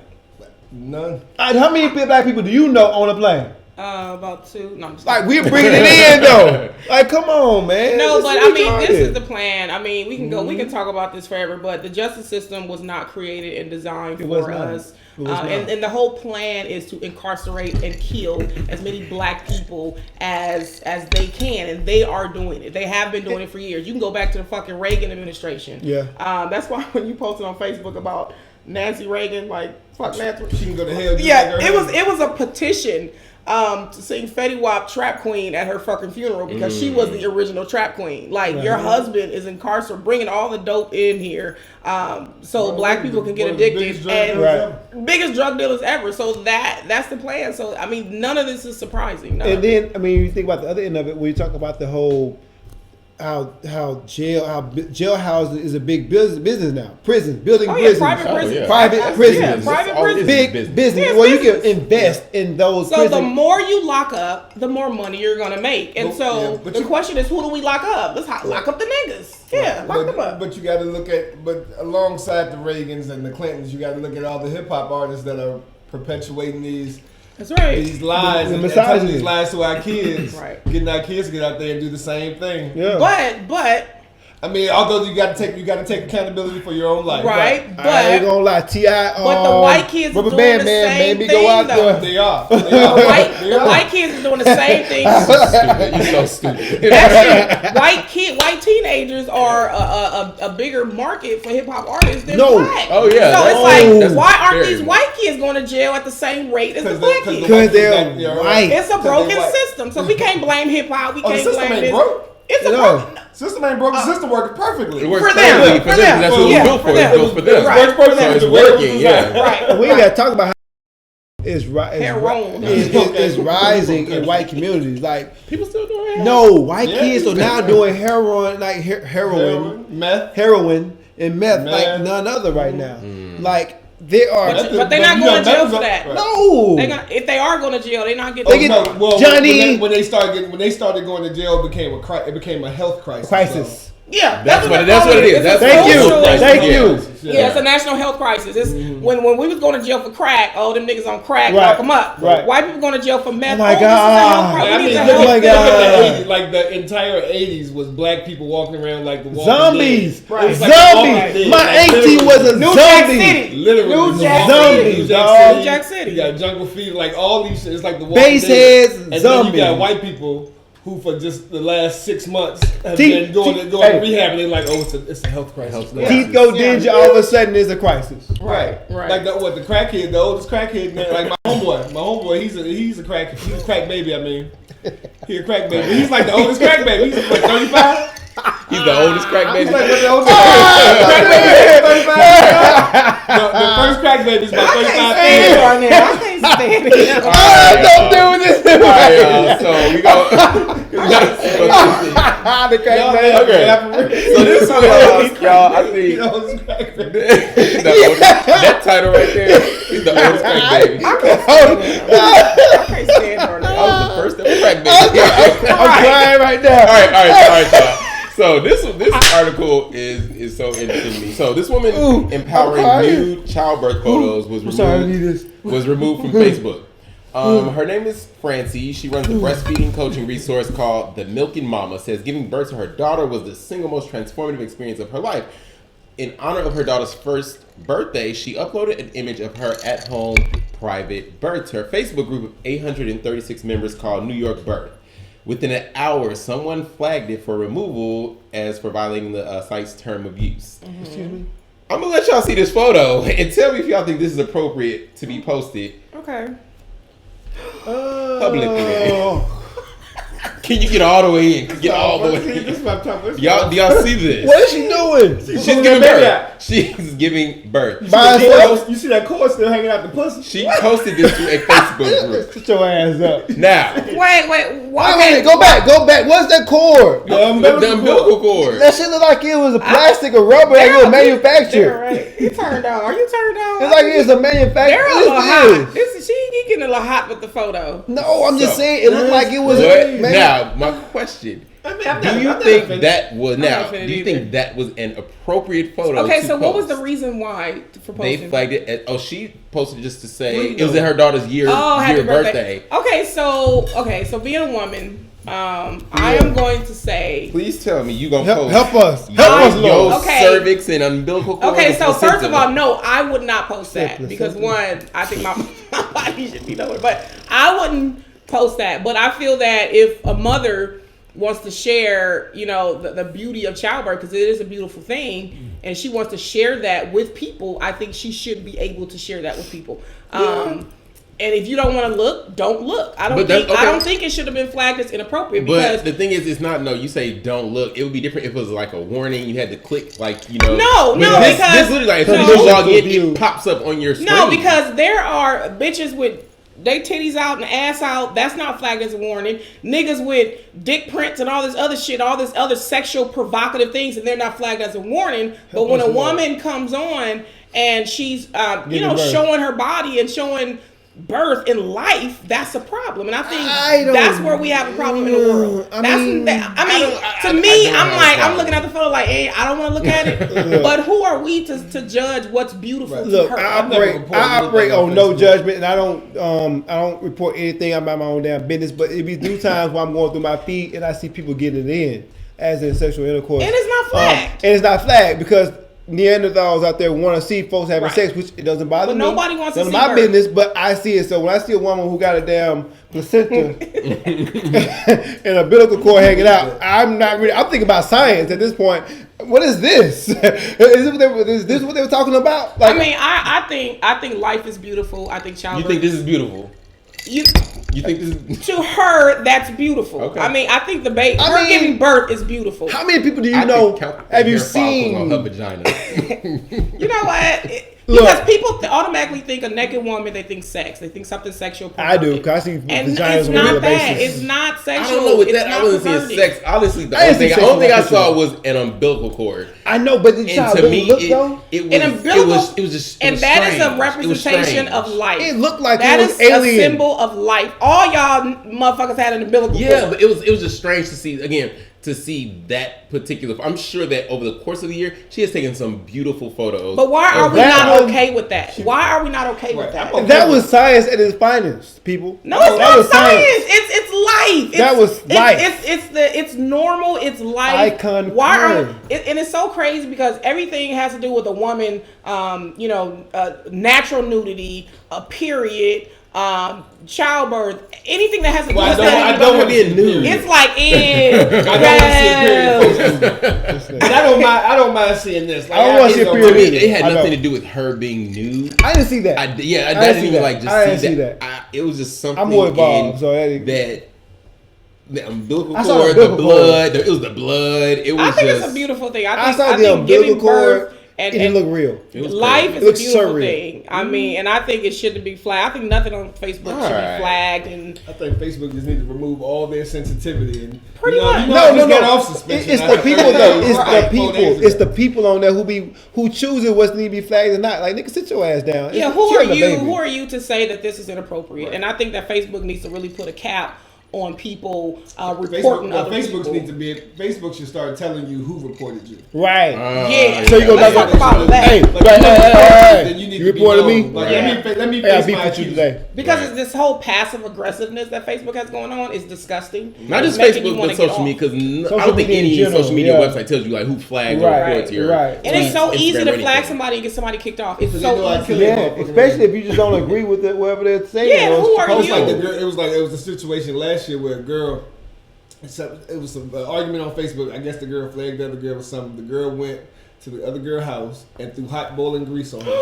None. How many black people do you know on a plane? About 2. No, I'm just Like we're bringing it in though. Like come on, man. No, This but is I mean, this retarded. is the plan. I mean, we can go. We can talk about this forever, but the justice system was not created and designed was for not. us. It was not. And the whole plan is to incarcerate and kill as many black people as they can, and they are doing it. They have been doing it for years. You can go back to the fucking Reagan administration. Yeah. That's why when you posted on Facebook about Nancy Reagan, like fuck Nancy. She can go to hell. just Yeah, like her it was a petition to sing Fetty Wap Trap Queen at her fucking funeral because she was the original Trap Queen. Like your husband is incarcerated, bringing all the dope in here, so black people can get one of the addicted biggest drug and dealers ever. biggest drug dealers ever. So that's the plan. So I mean, none of this is surprising. None And of it. then I mean, you think about the other end of it when you talk about the whole how jailhouse is a big business now. Prisons, building Oh, yeah, prisons, private prisons. yeah. private Yeah, prisons, private All prisons. this is big business. Yeah, Well, you business. can invest in those So prisons. the more you lock up, the more money you're gonna make. And But- so yeah, but the you- question is, who do we lock up? Let's lock up the niggas. Yeah, lock them up. But you got to look at, but alongside the Reagans and the Clintons, you got to look at all the hip hop artists that are perpetuating these That's right. these lies The and telling misogyny. these lies to our kids, Right. getting our kids to get out there and do the same thing. yeah. But I mean, although you got to take accountability for your own life, right? But I ain't gonna lie, T.I. But the white kids are Rubber doing Band the Man same made me thing, go out though. there. They are. The white kids are doing the same thing. You're so stupid. Actually, white teenagers are a bigger market for hip hop artists than black. Oh yeah. So that's- it's that's like, why aren't very these white kids going to jail at the same rate as the Because black the- kids? Because they're Yeah, white. It's a Because broken they white. system, so we can't blame hip hop. We Oh, the can't system blame ain't this. broke. It's a No. broken. System ain't broke. The system working perfectly. It works For them. perfectly For them. That's what it was Yeah, built for for. them. It's built for them. Right. Works So it's the way it was working. designed. Yeah. Right. We ain't got to talk about how it's Heroin. it's rising in white communities. Like, People still doing it. no, white Yeah. kids are now doing heroin, like heroin, Meth. and meth, like Meth. none other right now. Like, they are. But they're not going to jail for that. No. If they are going to jail, they're not getting. They get- Johnny- when they started going to jail, it became a health crisis. Crisis. Yeah, That's what they're it calling is. It's a That's Thank you. social- Thank you. Yeah, it's a national health crisis. It's when we was going to jail for crack. Oh, them niggas on crack, Right. lock them up. Right. White people going to jail for meth. Oh my this is a God. health crisis. I We mean, need to look help my at them. God. the 80s, like the entire 80s was black people walking around like the Walking Zombies. Dead. Right. It was like the Walking Zombies. Dead. My Like, auntie literally. was a New Jack zombie. City. Literally, New Jack Zombies, City. dog. New Jack City. You got Jungle Fever, like all these shit. It's like the Walking Baseheads, Dead. And zombies. then you got white people who, for just the last 6 months, have Teeth- been going to hey. rehab, and they're like, oh, it's a health crisis. Yeah. Teeth go dingy, all of a sudden there's a crisis. Right. Right. Like the crackhead, the oldest crackhead, man, like my homeboy, he's a crack baby. I mean, he a crack baby. He's like the oldest crack baby. He's like 35. He's the oldest crack baby. He's like the oldest crack baby. 35. The first crack baby is about 35. Stand right now. I can't stand it. Don't do this. All right, so we go. The crack Y'all, baby. Okay. So this one, y'all, I think The oldest crack baby. that title right there is the oldest crack baby. I can't stand her I now. was the first ever crack baby. I'm crying right now. All right, y'all. So this article is so interesting to me. So this woman I'm empowering crying. nude childbirth photos was I'm sorry, I need removed this. was removed from Facebook. Her name is Francie. She runs a breastfeeding coaching resource called The Milking Mama. Says giving birth to her daughter was the single most transformative experience of her life. In honor of her daughter's first birthday, she uploaded an image of her at-home private birth to her Facebook group of 836 members called New York Birth. Within an hour, someone flagged it for removal as for violating the site's term of use. Excuse me. I'm gonna let y'all see this photo and tell me if y'all think this is appropriate to be posted Okay. publicly. Can you get all the way in? Get all the way This in. is what I'm talking about. Y'all, do y'all see this? What is she doing? She's pulling giving that baby birth. out. She's giving birth. By herself? You see that cord still hanging out the pussy? She posted this to a Facebook group. Sit your ass up. Now, Wait. Wait, go back. What's that cord? the umbilical cord. That shit look like it was a plastic or rubber that you They're manufactured. right. You turned on. Are you turned on? It's like it's a manufacturer. They're a little hot. She getting a little hot with the photo. No, I'm just So, saying it looked like it was. What? Man, Now, my question: Do you think that was I'm now? not Do finna you either. think that was an appropriate photo? Okay, to so what was the post? reason why for posting? They flagged it. She posted just to say Wait, it was no. in her daughter's year happy birthday. Okay, so being a woman, I am going to say. Please tell me you gonna post help us. your, Help us, your Lord. Okay. cervix and umbilical cord. Okay, and so first placenta. of all, no, I would not post that Placenta. because one, I think my body should be lower, but I wouldn't post that. But I feel that if a mother wants to share, the beauty of childbirth, because it is a beautiful thing, and she wants to share that with people, I think she should be able to share that with people. And if you don't want to look, don't look. I don't think it should have been flagged as inappropriate because But the thing is, it's not. No, you say don't look. It would be different if it was like a warning. You had to click, like No, This because literally like if no. you log in, View. it pops up on your screen. No, because there are bitches with they titties out and ass out. That's not flagged as a warning. Niggas with dick prints and all this other shit, all this other sexual provocative things, and they're not flagged as a warning. But when a woman comes on and she's, Giving birth. showing her body and showing birth in life, that's a problem. And I think I don't- that's where we have a problem in the world. I I'm mean, I'm looking at the photo like, hey, I don't want to look at it. But who are we to judge what's beautiful to Look, her? I never operate reported on anything no on Facebook. judgment, and I don't report anything about my own damn business. But it be do times where I'm going through my feed and I see people getting it in. as in sexual intercourse. And it's not flagged. And it's not flagged because Neanderthals out there want to see folks having Right. sex, which it doesn't bother But me. nobody wants to None of see my birth. business, but I see it. So when I see a woman who got a damn placenta and a umbilical cord hanging out, I'm not really. I'm thinking about science at this point. What is this? Is this what they were talking about? Like, I mean, I think life is beautiful. I think You childbirth. think this is beautiful? You, You think this is? to her, that's beautiful. Okay. I mean, I think the baby, I her mean, giving birth is beautiful. how many people do you I know? think count Have you hair follicles on her seen? vagina? You know what? Look. Because people automatically think a naked woman, they think sex. They think something sexual. I do, perverted. because I see And vaginas it's on a regular not that. basis. It's not sexual. I don't know with It's that. I not wasn't seeing perverted. sex. Honestly, the I only didn't see thing I sexual saw pictures. was an umbilical cord. I know, but the And child to didn't me, look it though. was An umbilical, it was just and was that is strange. a It was representation strange. of life. It looked like that it was is alien. a symbol of life. All y'all motherfuckers had an umbilical Yeah, cord. but it was just strange to see again. To see that particular, I'm sure that over the course of the year, she has taken some beautiful photos. But why are we that not one- okay with that? Why are we not okay with Right, that? I'm okay. That was science at its finest, people. No, it's That not was science. It's life. That was life. It's normal. It's life. I concur. Why are and it's so crazy because everything has to do with a woman. Natural nudity, a period, childbirth, anything that has to do Well, with I that. don't want to be be nude. It's like I don't want to see a period post. And I don't mind seeing this. Like, I don't wanna see a To period. me, it had I know. nothing to do with her being nude. I didn't see that. I I didn't didn't see even that. like I just didn't see see that. that. It was just something I'm more involved, in so I didn't- the umbilical I saw the cord, the umbilical blood. It was the blood. It was I think just it's a beautiful thing. I I saw think the giving umbilical birth cord. and It didn't look real. It was life crazy. is It a looks beautiful surreal. thing. I mean, and I think it shouldn't be flagged. I think nothing on Facebook should Alright. be flagged. And I think Facebook just need to remove all their sensitivity and Pretty much. I just got No. off suspension. It's I the think people though. It's right, the 4 days people. ago. It's the people on there who chooses what's need to be flagged or not. Like, nigga, sit your ass down. yeah, It's who are killing the you? baby. Who are you to say that this is inappropriate? Right. And I think that Facebook needs to really put a cap on people reporting other Facebook people. need to be. Facebook should start telling you who reported you. Right. Yeah. So you go Let's back talk about that. Hey, Like, hey. then you need You to be reported known. me. Like, Yeah. let me Hey, I face beat my with you accuser. today. Because Right. it's this whole passive aggressiveness that Facebook has going on is disgusting. Not It's just making you Facebook, wanna but get social off. media. Because Social I don't think media in any general, social media yeah. website tells you like who flags or Right, reports your right. And it's so tweets, easy Instagram, to or flag anything. somebody and get somebody kicked off. It's Because so they know I easy. kill Yeah, motherfucker. especially if you just don't agree with whatever they're saying. Yeah, or who are supposed It was you? like to. the girl. It was a situation last year where a girl. It was some argument on Facebook. I guess the girl flagged the other girl or something. The girl went to the other girl's house and threw hot boiling grease on her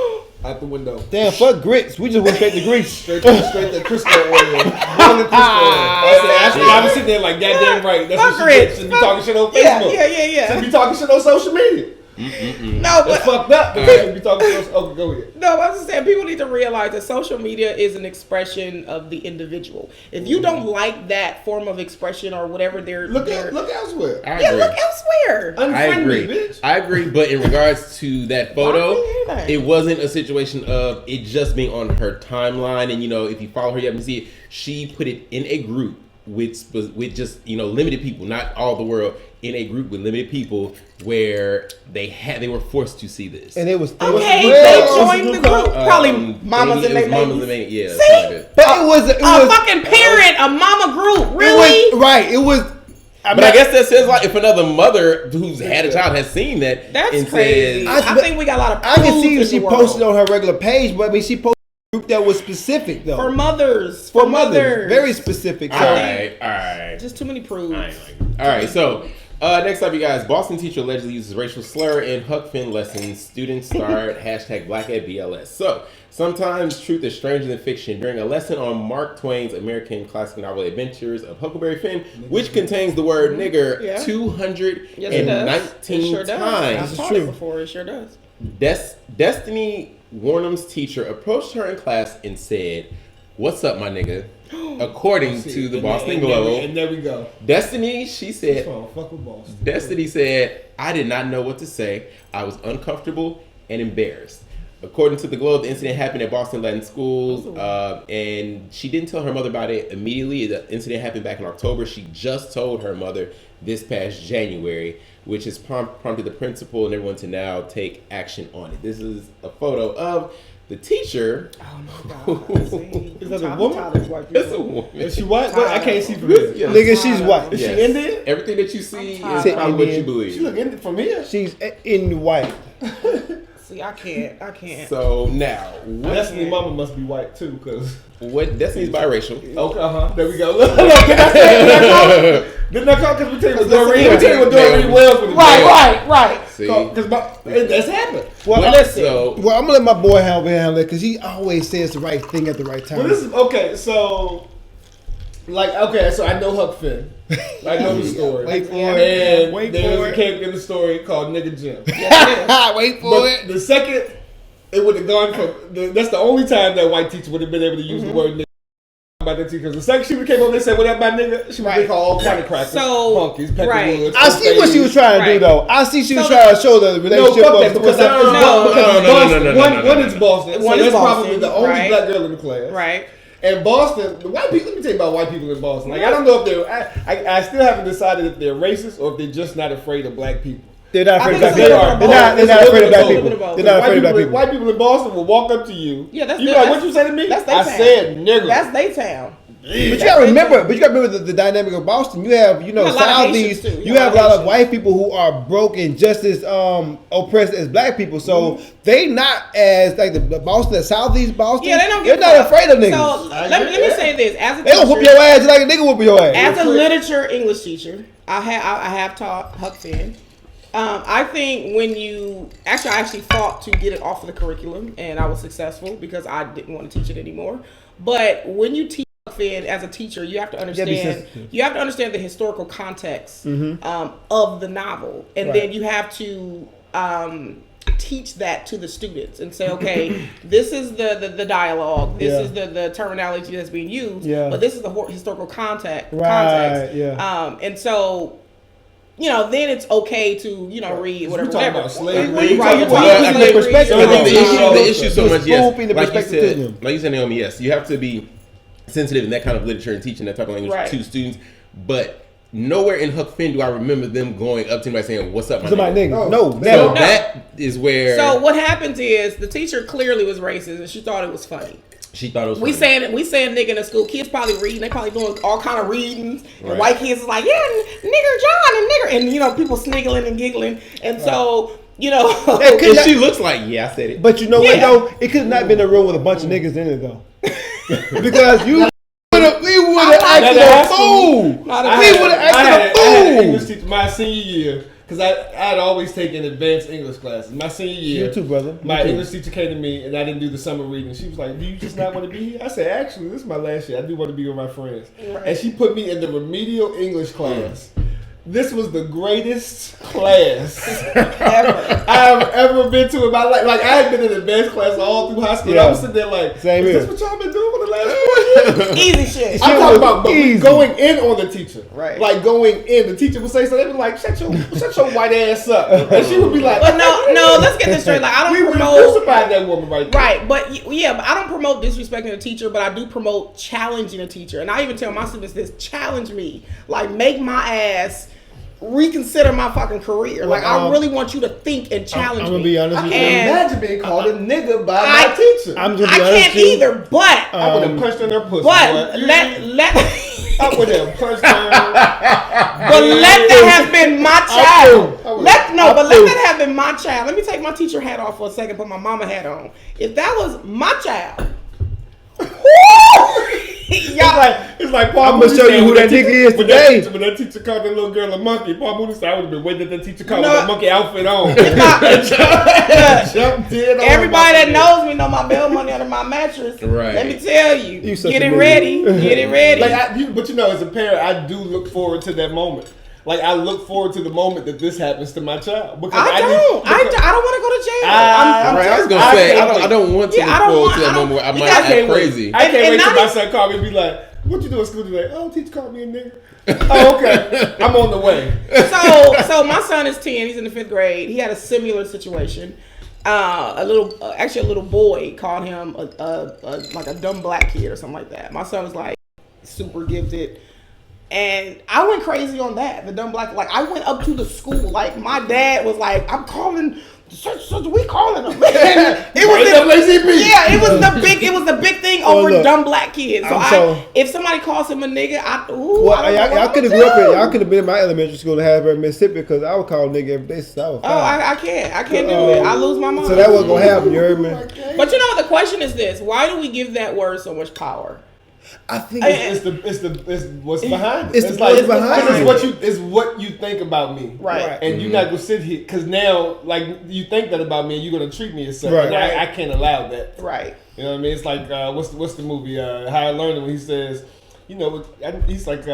out the window. Damn, fuck grits. We just went straight to grease. Straight to Crisco area. Boiling Crisco oil. I was sitting there like, goddamn right. That's Fuck what she grits. did. Should be talking shit on Yeah, Facebook. yeah. Should be talking shit on social media. No, That's but fucked up. But should be talking shit on. Okay, go ahead. no, I'm just saying people need to realize that social media is an expression of the individual. If you don't like that form of expression or whatever they're Look elsewhere. I yeah, agree. look elsewhere. I Unfriend me, agree. bitch. I agree, but in regards to that photo, Why would you do that? it wasn't a situation of it just being on her timeline. And if you follow her, you haven't seen it. She put it in a group with just limited people, not all the world, in a group with limited people where they were forced to see this. And it was Okay, it was- they well, joined the group. Probably mamas Baby- and it they was mamas and babies. babies. Yeah, See? something like that. But it was A fucking parent, a mama group, It really? was, right. It was. But I guess that says like if another mother who's had a child has seen that, That's and crazy. says, I think we got a lot of I can see prudes if she in the world. posted on her regular page, but I mean, she posted a group that was specific though. For mothers. For mothers, very specific. So all right. Just too many prudes. All right, so next up, you guys. Boston teacher allegedly uses racial slur in Huck Finn lessons. Students start hashtag #BlackAtBLS. So sometimes truth is stranger than fiction. During a lesson on Mark Twain's American classic novel Adventures of Huckleberry Finn, which contains the word nigger Yeah. 219 Yes, it does. It sure does. times. I've taught it before. It sure does. Destiny Warnham's teacher approached her in class and said, "What's up, my nigga?" According to the Boston Globe. And there we go. Destiny, she said, Oh, fuck with Boston. Destiny said, "I did not know what to say. I was uncomfortable and embarrassed." According to the Globe, the incident happened at Boston Latin Schools, and she didn't tell her mother about it immediately. The incident happened back in October. She just told her mother this past January, which has prompted the principal and everyone to now take action on it. This is a photo of The teacher, Oh my God. See, Is that a Top- woman? top is white people. it's a woman. Is she white? What? I can't see from here. Yeah. Nigga, she's white. Is Yes. she Indian? Everything that you see I'm is tired. probably what you Indian. believe. She look Indian from here. She's in white. See, I can't. So now, what? Destiny Mama must be white too, cause Destiny's biracial. okay, there we go. Look, did I call? Cause we tell you what Doreen. Let me tell you what Doreen Wells would have Right. See, Cause that's happened. Well, listen. So Well, I'm gonna let my boy handle it because he always says the right thing at the right time. Well, this is okay. So, so I know Huck Finn. I know the story. Wait for and it. Wait there's for a it. character in the story called Nigga Jim. Wait for But it. the second it would have gone from that's the only time that white teacher would have been able to use the word nigga about that teacher. Because the second she came over and said, "What up, my nigga?" She would Right. be called all kind of crackers, So, punkies, right. peckerwoods. I see what she was trying to do, Right. though. I see she was So trying to show the No, relationship fuck that of because No, it's no, because no, it's no, Boston. no, no, One no, is Boston. So One is that's Boston, probably the only right. black girl in the class. Right. And Boston, the white people. Let me tell you about white people in Boston. Like I don't know if they're. I still haven't decided if they're racist or if they're just not afraid of black people. They're not I afraid of think black it's people. a little They're bit not of afraid of black both. people. A little bit of both. They're not afraid of black people. White people in Boston will walk up to you. Yeah, that's you their- like what you say to me. that's their I town. said nigga. That's they town. But you gotta remember, the dynamic of Boston. You have, You have a lot of Southeast. Haitians, too. You have a lot of white people who are broke and just as oppressed as black people. So they not as like the Boston, the Southeast Boston. Yeah, they don't They're get not fucked. afraid of niggas. So let me say this: as a They gonna whoop teacher, your ass just like a nigga whoop your ass. as a literature English teacher, I have taught Huck Finn. I think when I actually fought to get it off of the curriculum, and I was successful because I didn't want to teach it anymore. But when you teach Huck Finn as a teacher, you have to understand. You have to understand the historical context of the novel, and then you have to teach that to the students and say, okay, this is the dialogue, this is the terminology that's being used, but this is the historical context. And so, then it's okay to, read whatever. You talking about slavery. Right, you're talking Well, about I think slavery. I think the Yeah. issue so much, yes, Spoofing the like you perspective. said, Naomi, yes, you have to be sensitive in that kind of literature and teaching that type of language Right. to students. But nowhere in Huck Finn do I remember them going up to anybody saying, "What's up, my To my nigga?" nigga. Oh. No, So never. that is where So what happens is the teacher clearly was racist and she thought it was funny. she thought it was. We funny. saying nigga in the school. Kids probably reading. They probably doing all kind of readings. Right. And white kids is like, yeah, nigger John and nigger, and people sniggling and giggling. And so And she looks like, yeah, I said it. But you know what Yeah. though? It could not been a room with a bunch of niggas in it though. Because we would have acted a fool. Not a- We would have I had acted an a English fool. teacher my senior year because I'd always taken advanced English classes. My senior year, You too, brother. my Me too. English teacher came to me and I didn't do the summer reading. She was like, "Do you just not want to be here?" I said, "Actually, this is my last year. I do want to be with my friends." Right. And she put me in the remedial English class. This was the greatest class Ever. I've ever been to in my life. Like I had been in advanced class all through high school. Yeah. I was sitting there like, Same "Is here. this what y'all been doing for the last 4 years?" Easy shit. I'm Shit talking was about easy. going in on the teacher. Right. Like going in. The teacher would say something, they'd be like, shut your white ass up. And she would be like, But no, let's get this straight. Like I we don't would have promote. crucified that woman right there. Right, but I don't promote disrespecting a teacher, but I do promote challenging a teacher. And I even tell my students this: challenge me, like make my ass reconsider my fucking career. Like I really want you to think and challenge I'm gonna me. be honest with you. And Imagine being called a nigga by I- my teacher. I'm just I be honest can't with you. either, but I would have punched in her pussy. but boy. let I would have punched her. but let that have been my child. I would- Let that have been my child. Let me take my teacher hat off for a second, put my mama hat on. If that was my child, It's like Paul I'm gonna Mooney show said you who when that nigga is when today. When that teacher called that little girl a monkey, Paul Mooney said, I would have been waiting that teacher called No. with a monkey outfit on. Jumped in on everybody that my- knows me know my bail money under my mattress. Right. Let me tell you, You such get a it nigga. ready, get it ready. Like but as a parent, I do look forward to that moment. Like I look forward to the moment that this happens to my child because I don't want to go to jail. Right, I was gonna say I don't want to Yeah, I look don't forward want- to that I don't- moment where I might because- act crazy. I can't And wait till not my even- son call me and be like, "What you do at school today?" "Oh, teacher called me a nigga." "Oh, okay, I'm on the way." So my son is 10. He's in the 5th grade. He had a similar situation. A little boy called him like a dumb black kid or something like that. My son was like super gifted. And I went crazy on that. The dumb black, like I went up to the school. Like my dad was like, I'm calling the such we calling them, man. It was NAACP. Yeah, it was the big thing over look, dumb black kids. So, if somebody calls him a nigga, I don't know y'all could have grew up in. Y'all could have been in my elementary school in Harrisburg, Mississippi, because I would call nigga every day since I was 5. I can't do it. I lose my mind. So that wasn't gonna happen. You heard me? But you know what? The question is this: why do we give that word so much power? I think It's what's behind it. It's what's behind it. It's what you think about me, Right. And you're not gonna sit here because now, like, you think that about me, and you're gonna treat me as such. Right. And I can't allow that. Right. You know what I mean? It's like what's the movie Higher Learning, when he says, you know, he's like,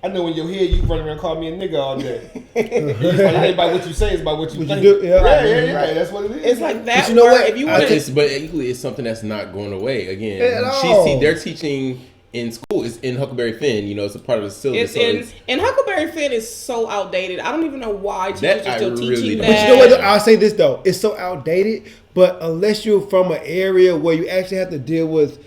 I know when you're here, you run around and call me a nigga all day. It's like, it ain't about what you say, it's about what you think. do, yeah. Yeah. That's what it is. It's like that. But you know word, what? If you want to, But equally, it's something that's not going away. Again, At all. they're teaching in school. It's in Huckleberry Finn. You know, it's a part of the syllabus. and Huckleberry Finn is so outdated. I don't even know why teachers That are I still really teaching don't. that. But you know what? I'll say this though: it's so outdated. But unless you're from an area where you actually have to deal with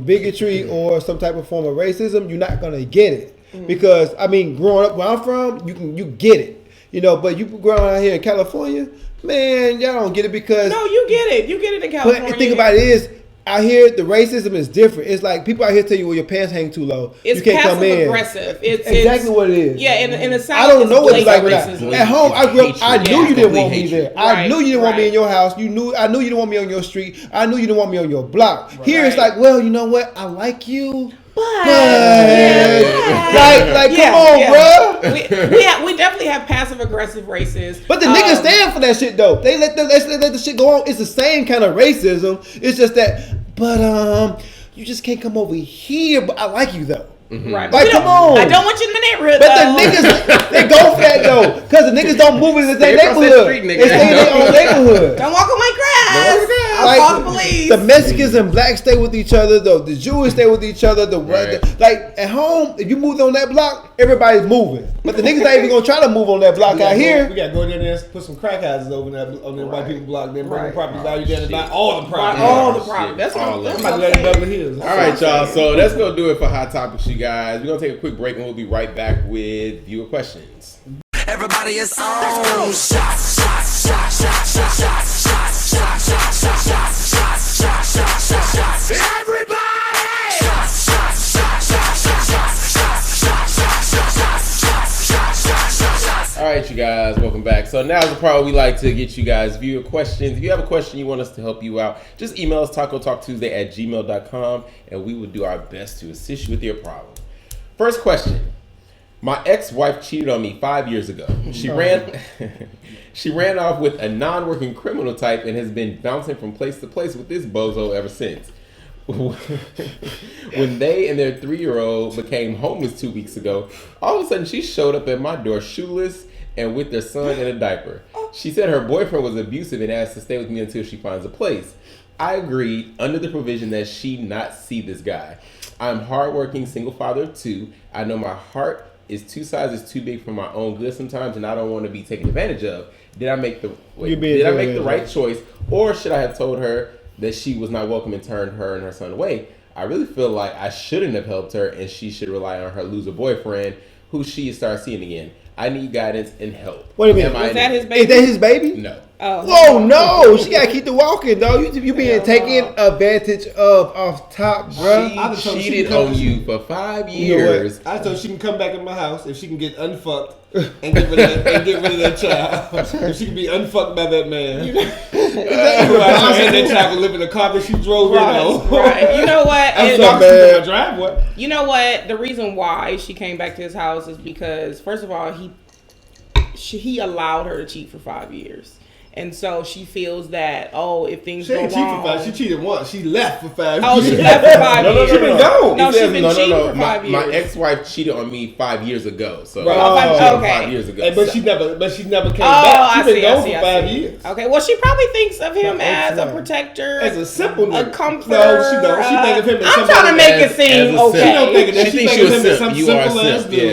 bigotry or some type of form of racism, you're not gonna get it. Because I mean, growing up where I'm from, you get it. You know, but you growing out here in California, man, y'all don't get it because. No, you get it. You get it in California. But the thing about it is, out here the racism is different. It's like people out here tell you, well, your pants hang too low. It's you can't come in. aggressive. It's exactly what it is. Yeah, in the South, I don't know what it's like blatant without. racism. At home, I grew up. I knew you didn't want me there. I Right, knew you didn't want me right. in your house. I knew you didn't want me on your street. I knew you didn't want me on your block. Here it's Right. like, well, you know what? I like you. But Come on, bro. We definitely have passive aggressive racists. But the niggas stand for that shit though. They let the shit go on. It's the same kind of racism. It's just that, but you just can't come over here. But I like you though. Right. Like, come on. I don't want you in my neighborhood. But though. the niggas, they go for that though, because the niggas don't move into their Stay across that neighborhood. street, nigga. They stay in their own neighborhood. Don't walk on my grass. I'll Like, call the police. the Mexicans and blacks stay with each other. The Jewish stay with each other. Right. Like at home, if you moved on that block, everybody's moving. But the niggas not even gonna try to move on that block out We here. gotta go in there and put some crack houses over there on the white people block, then bring Right. the property value down and buy all the property. all the shit. problem. That's what All I'm of that's it. what I'm I'm about to let saying. Beverly Hills. All right, y'all. So that's gonna do it for Hot Topics, you guys. We're gonna take a quick break and we'll be right back with viewer questions. Everybody is on. Shots, shots, shots, shots, shots, shots, shots, shots, shots, shots, shots, shots, shots, shots, shots, shots. Everybody. Shots, shots, shots, shots, shots, shots, shots, shots, shots, shots, shots, shots, shots, shots, shots. All right, you guys, welcome back. So now's the part where we like to get you guys viewer questions. If you have a question you want us to help you out, just email us tacotalktuesday@gmail.com and we will do our best to assist you with your problem. First question. My ex-wife cheated on me 5 years ago. She ran off with a non-working criminal type and has been bouncing from place to place with this bozo ever since. When they and their 3-year-old became homeless 2 weeks ago, all of a sudden she showed up at my door shoeless and with their son in a diaper. She said her boyfriend was abusive and asked to stay with me until she finds a place. I agreed under the provision that she not see this guy. I'm hardworking, single father of 2. I know my heart is 2 sizes too big for my own good sometimes, and I don't want to be taken advantage of. Did I make the right choice, or should I have told her that she was not welcome and turned her and her son away? I really feel like I shouldn't have helped her, and she should rely on her loser boyfriend, who she starts seeing again. I need guidance and help. Wait a minute. Was that his Is baby? that his baby? No. Oh. Whoa, no! She gotta keep the walking, though. You being taken advantage of off top, bro. I She told her she cheated can come- on you for 5 You know what? years. I told her she can come back in my house if she can get unfucked and get rid of that child. If she can be unfucked by that man. And that child can live in the car that she drove in. Right. You know what? I'm And- so bad. My driveway. You know what? The reason why she came back to his house is because, first of all, he allowed her to cheat for 5 years. And so she feels that, if things She go ain't cheat wrong. for 5. She cheated once. She left for 5 Oh, years. she left for 5 years. She been gone. No, He she's says, been cheating for 5 years. My ex-wife cheated on me 5 years ago. So Right. Oh, she cheated okay. 5 years ago. Hey, but she never came Oh, back. She I been see, gone I see, for I 5 see. years. Okay, well, she probably thinks of him No, as a no. protector, As a simple a nigga. comforter. No, she don't. She think of him as I'm somebody trying to make as- it seem as a okay. simp. She don't think of that. She She thinks think you of a him as simp. some You are a simple ass simp, dude. yeah.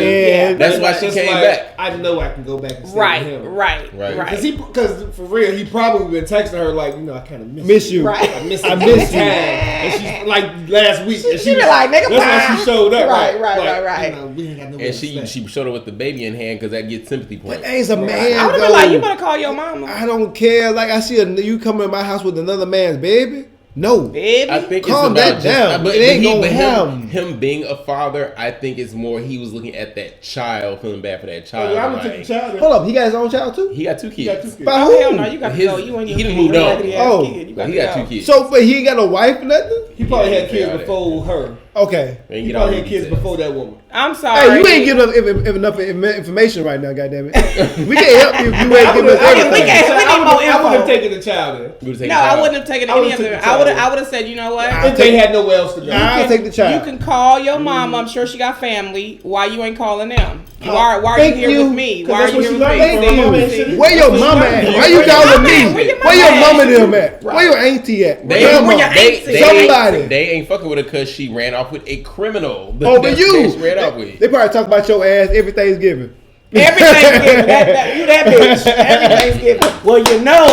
Yeah. That's why But she just came like, back. I know I can go back and stay Right, with him. right, Right. right. Because for real, he probably been texting her like, I kind of Miss you. Right. I miss you. And she's like last week. And She be like, nigga, that's why she showed up. Right. We ain't got no And she showed up with the baby in hand because that gets sympathy points. But as a man, I would have been like, you better call your mama. I don't care. Like I see you coming in my house with another man's baby. No. Baby. I think Calm it's about that down. But, It ain't gonna him being a father, I think it's more he was looking at that child, feeling bad for that child. I would like, take the child. Hold up, he got his own child too? he got 2 kids. By Oh, who? hell no, you got to His- go. You and your he done kid, moved your on. raggedy ass Oh. kid. You got He to got go. 2 kids. So, but he ain't got no wife or nothing? He probably had kids Yeah, before her. Okay. Ain't He get all probably had the kids details. before that woman. I'm sorry. Hey, you ain't giving enough information right now, goddammit. We can't help you if you ain't giving us I mean, everything. we need more I would have info. taken the child in. You would've taken No, the I child. wouldn't have taken I any would've of took them. the I child. would have said, you know what? If they had nowhere else to go. I'll take the child. You can call your mom. I'm sure she got family. Why you ain't calling them? Why are you Thank here you. with me? 'Cause Why that's are you what here she with learned me? from my mama and shit. Where your mama at? Why you Where your calling mama me? at? Where your Where your mama mama at? and them at? Right. Where your auntie at? They, Where your where your mama? auntie? Somebody. They ain't fucking with her because she ran off with a criminal. Oh, but That you. she ran off with. They probably talk about your ass every Thanksgiving. Every Thanksgiving. You that bitch. Every Thanksgiving. Well, you know,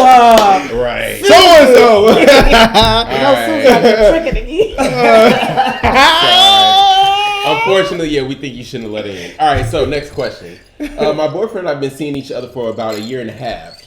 Right. So and so. you know, Susan got the trick of the eat. Unfortunately, yeah, we think you shouldn't have let it in. All right, so next question. My boyfriend and I've been seeing each other for about 1.5 years.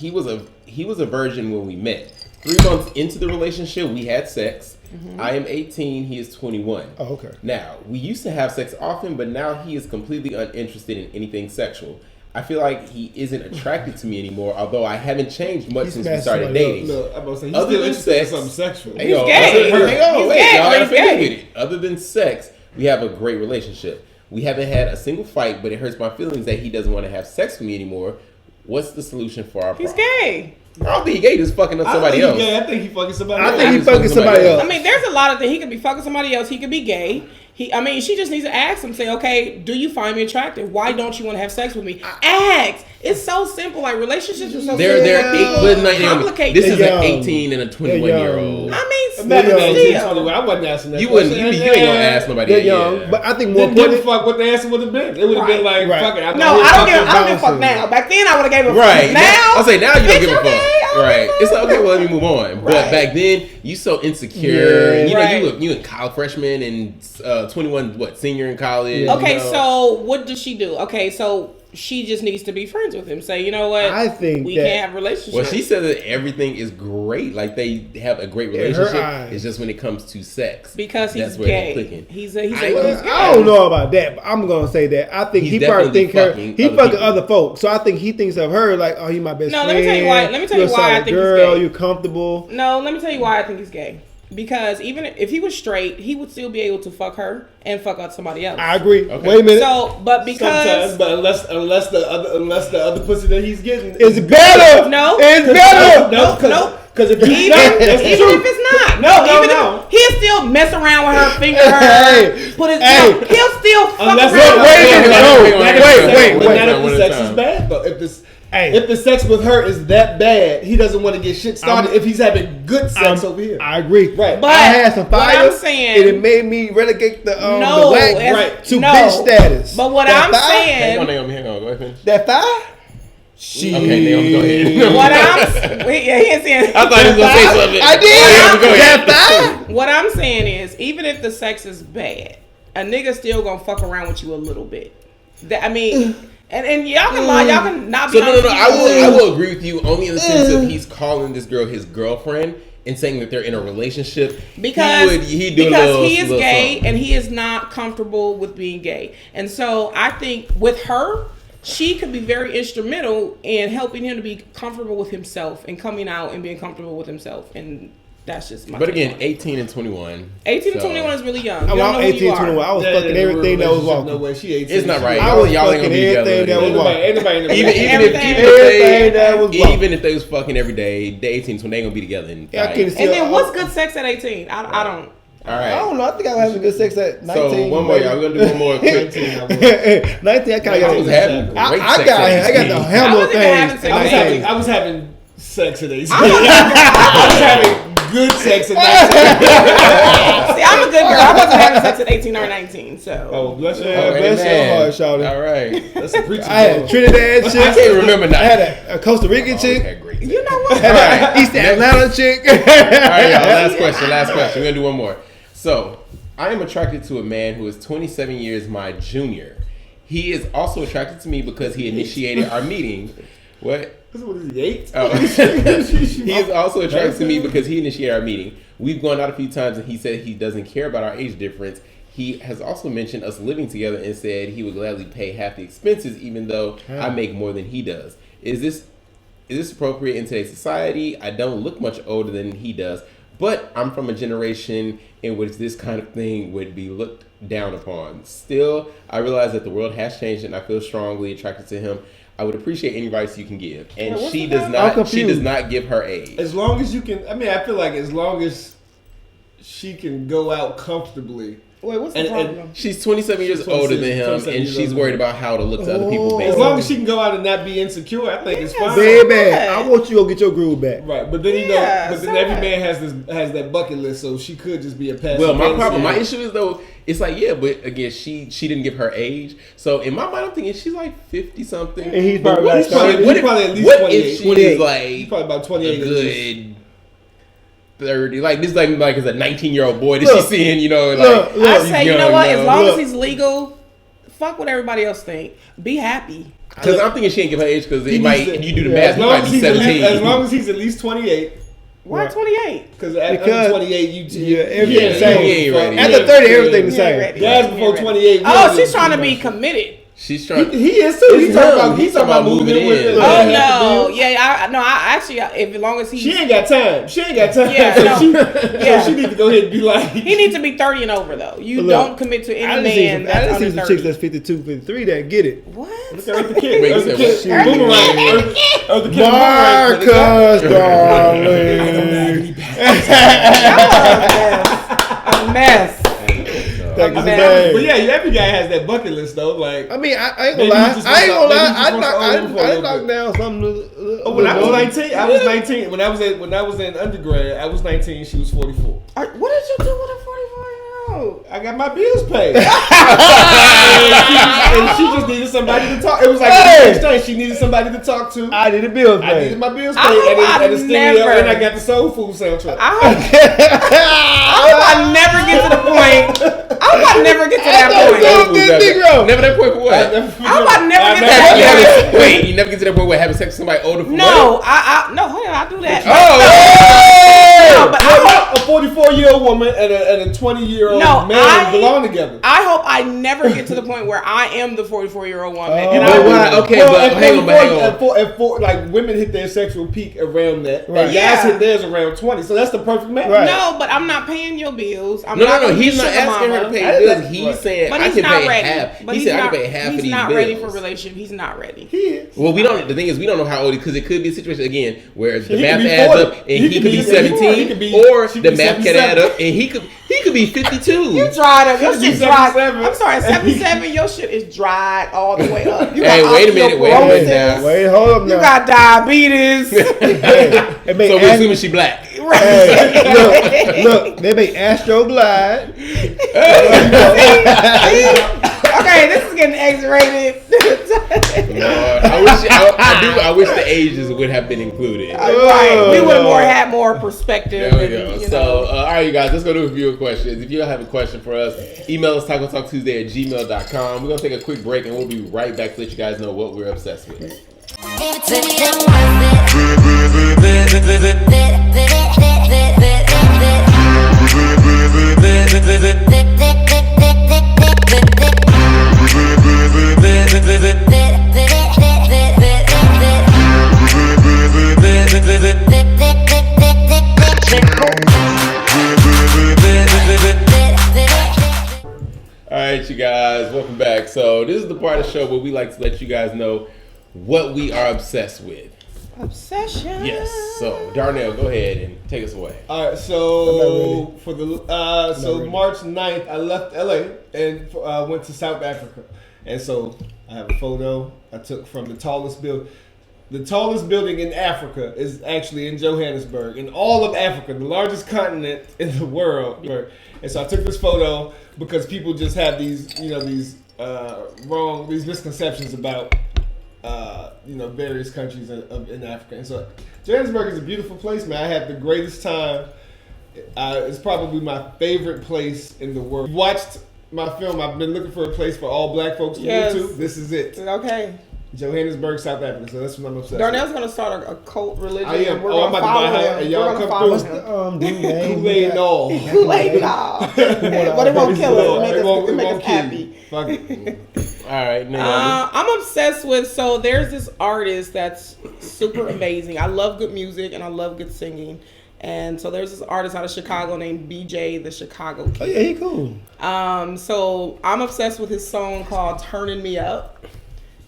He was a virgin when we met. 3 months into the relationship, we had sex. I am 18. He is 21. Oh, okay. Now, we used to have sex often, but now he is completely uninterested in anything sexual. I feel like he isn't attracted to me anymore, although I haven't changed much He's since we smashed started somebody dating. Look, I'm about to say, he's Other still than interested in sex- something sexual. Hang on, gay. hang on, He's wait, gay, y'all but gotta he's finish gay. with it. Other than sex, we have a great relationship. We haven't had a single fight, but it hurts my feelings that he doesn't want to have sex with me anymore. What's the solution for our He's problem? gay. I don't think he gay, just fucking up somebody else. I think he fucking somebody I else. think he He's fucking somebody else. I mean, there's a lot of things. He could be fucking somebody else. He could be gay. She just needs to ask him, say, okay, do you find me attractive? Why don't you want to have sex with me? Ask. It's so simple. Like, relationships are so They're simple. eight. This is They're an young. 18 and a 21 They're year young. old. I mean, Imagine that, still. I wasn't asking that You wouldn't. question. You ain't gonna ask nobody. They're that, young, yeah. but I think more Didn't give a important. fuck what the answer would have been. It would have been like, Right. fuck it. No, I don't give a fuck bouncing. now. Back then, I would have gave a Right. fuck. Now, I'll say now you don't bitch, give a fuck. okay, I don't Right. give a It's like, fuck. okay, well, let me move on. But Right. back then, you so insecure. Yeah. You know, Right. you a college freshman and 21, senior in college. Yeah. Okay, you know? so what does she do? Okay, so she just needs to be friends with him. Say, you know what? I think we that- can't have a relationship. Well, she said that everything is great. Like they have a great In her relationship. eyes. It's just when it comes to sex. because he's That's where they're gay. clicking. He's I- gay. I don't know about that, but I'm gonna say that I think He's he probably definitely think her. fucking He other fucking people. other folks, so I think he thinks of her like, oh, you my best No, friend. let me tell you why- let me tell You're you a why I solid think he's girl. gay. You're comfortable. No, let me tell you why I think he's gay. Because even if he was straight, he would still be able to fuck her and fuck out somebody else. I agree. Okay. Wait a minute. So, but Sometimes, because but unless the other pussy that he's getting It's better. No. It's better. Nope. Because if he's even, not, that's even true. if it's not, No, even no. if he'll still mess around with her, finger her, Hey, put his, hey. he'll still fuck Unless around. wait a minute, no. Wait, But not One if at the a sex is time. bad though. Hey. If the sex with her is that bad, he doesn't want to get shit started. If he's having good sex over here, I agree. Right. But I had some what fire. I'm saying- and it made me relegate the No, whack that's- right, to no. bitch status. But what That I'm thigh? saying, Hang on, Naomi. Hang on. Go ahead. Finish. That thigh. She. Okay, Naomi, go ahead. what I'm, he ain't saying. I thought he was gonna say something. I did. Yeah, go ahead. That thigh. What I'm saying is, even if the sex is bad, a nigga still gonna fuck around with you a little bit. I mean, and y'all can lie, y'all can not be So no. honest. I will agree with you only in the sense of he's calling this girl his girlfriend and saying that they're in a relationship. because he'd do a because little- he is little gay something. and he is not comfortable with being gay, and so I think with her, she could be very instrumental in helping him to be comfortable with himself and coming out and being comfortable with himself, and that's just my. But take again, on it. 18 and 21. 18 to so 21 is really young. I'm You don't know who 18, you are. 21. I was That fucking ain't a real everything that was relationship, walking. No way, she 18. It's not right. I was Y'all ain't gonna fucking be together. everything that was Anybody, anybody in the Even Everything. Everything that was walking. even if they was fucking every day, they 18 so they ain't gonna be together. In Yeah, I 5 can't years. see- And then what's good sex at 18? I don't. All I right. don't know. I think I was having good sex at 19. So one more, y'all. We're gonna do one more quick. 19, I kind I of was got. having great I sex got at the 18. hammer I wasn't even having things. sex at at 19. I was having sex at 18. I I was having good sex at 19. See, I'm a good girl. I wasn't having sex at 18 or 19. So. Oh, bless your Yeah, heart. bless your heart, Shawty. All right. That's a preacher. I had a Trinidad chick. I can't remember now. I had a Costa Rican chick. Okay, great. You know what? Had an East Atlanta chick. All right, y'all. Last question. We're gonna do one more. So, I am attracted to a man who is 27 years my junior. He is also attracted to me because he initiated our meeting. What? What is he, 8? Oh. He is also attracted to me because he initiated our meeting. We've gone out a few times and he said he doesn't care about our age difference. He has also mentioned us living together and said he would gladly pay half the expenses even though I make more than he does. Is this appropriate in today's society? I don't look much older than he does, but I'm from a generation in which this kind of thing would be looked down upon. Still, I realize that the world has changed and I feel strongly attracted to him. I would appreciate any advice you can give. And she does not give her age. As long as you can, I mean, I feel like as long as she can go out comfortably. Wait, what's the problem? She's 27 years older than him, and she's worried about how to look to other people. As long as she can go out and not be insecure, I think it's fine. Baby, I want you to go get your groove back. Right, but then every man has that bucket list, so she could just be a passive. Well, my issue is though, it's like but again, she didn't give her age, so in my mind, I'm thinking she's like 50 something, and he's probably like probably at least 28. What if she's like he's probably about 28? A good 30, like this, like is a 19-year-old boy that she's seeing, I say, you know what? As long as he's legal, fuck what everybody else think. Be happy. Because I'm thinking she ain't give her age because you do the math, he might be 17. As long as he's at least 28. Why 28? Because after 28, everything the same. After 30, everything the same. Guys before 28. Oh, she's trying to be committed. She's trying. He is too. He's talking about moving in with it. Oh no, yeah, I actually, as long as he, she ain't got time. Yeah, so she needs to go ahead and be like. He needs to be 30 and over though. You don't commit to any man that's under 30. I just see some chicks that's 52, 53 that get it. What? Look at Eartha Kitt. Eartha Kitt. Marcus, darling. A mess. But yeah, every guy has that bucket list though. Like, I mean, I ain't gonna lie. I knocked down something. When I was 19, I was 19. When I was in undergrad, I was 19. She was 44. What did you do with a 44-year-old? I got my bills paid. and she just needed somebody to talk. It was like exchange. She needed somebody to talk to. I needed bills paid. I needed my bills paid at the studio, and I got the Soul Food soundtrack. I hope I never get to the point. I hope I never get to that point. Never that point for what? I hope I never get to that point. Wait, you never get to that point where having sex with somebody older for No, hold on, I do that. No, but a 44-year-old woman and a 20-year-old man belong together. I hope I never get to the point where I am the 44-year-old woman. And hang on. Like women hit their sexual peak around that. Right. And guys hit theirs around 20. So that's the perfect match. Right. No, but I'm not paying your bills. No. He's not asking her to pay bills. He's saying I can pay half. But he said I can pay half of these bills. He's not ready for a relationship. He's not ready. He is. Well, we don't. The thing is, we don't know how old because it could be a situation again where the math adds up and he could be 17, or the math could add up and he could be 52. You dried up. Your shit dried. I'm sorry, 77. Your shit is dried all the way up. You hey, wait a minute now. Wait, hold up now. You got diabetes. So we're assuming she black. Hey, look, they make Astroglide. Okay, this is getting X-rated. I wish the ages would have been included. Right, we would have had more perspective. There we go. So, all right, you guys, let's go to a few questions. If you have a question for us, email us tacotalktuesday@gmail.com. We're gonna take a quick break and we'll be right back to let you guys know what we're obsessed with. All right, you guys, welcome back. So this is the part of the show where we like to let you guys know what we are obsessed with. Obsession. Yes. So Darnell, go ahead and take us away. All right. So for the March 9th, I left LA and went to South Africa, and so I have a photo I took from the tallest building. the tallest building in Africa is actually in Johannesburg, in all of Africa, the largest continent in the world. And so I took this photo because people just have these, these misconceptions about, various countries in Africa. And so Johannesburg is a beautiful place, man. I had the greatest time. It's probably my favorite place in the world. Watched my film. I've been looking for a place for all black folks to move to. This is it. Okay. Johannesburg, South Africa. So that's what I'm obsessed with. Darnell's going to start a cult religion. I am. We're going to follow him. Y'all We're going to come follow through. him. Kool-Aid and all. Kool-Aid and all. But it won't kill us. It make us happy. Fuck it. All right, I'm obsessed with, so there's this artist that's super amazing. I love good music and I love good singing. And so there's this artist out of Chicago named BJ the Chicago Kid. Oh yeah, he cool. So I'm obsessed with his song called Turning Me Up.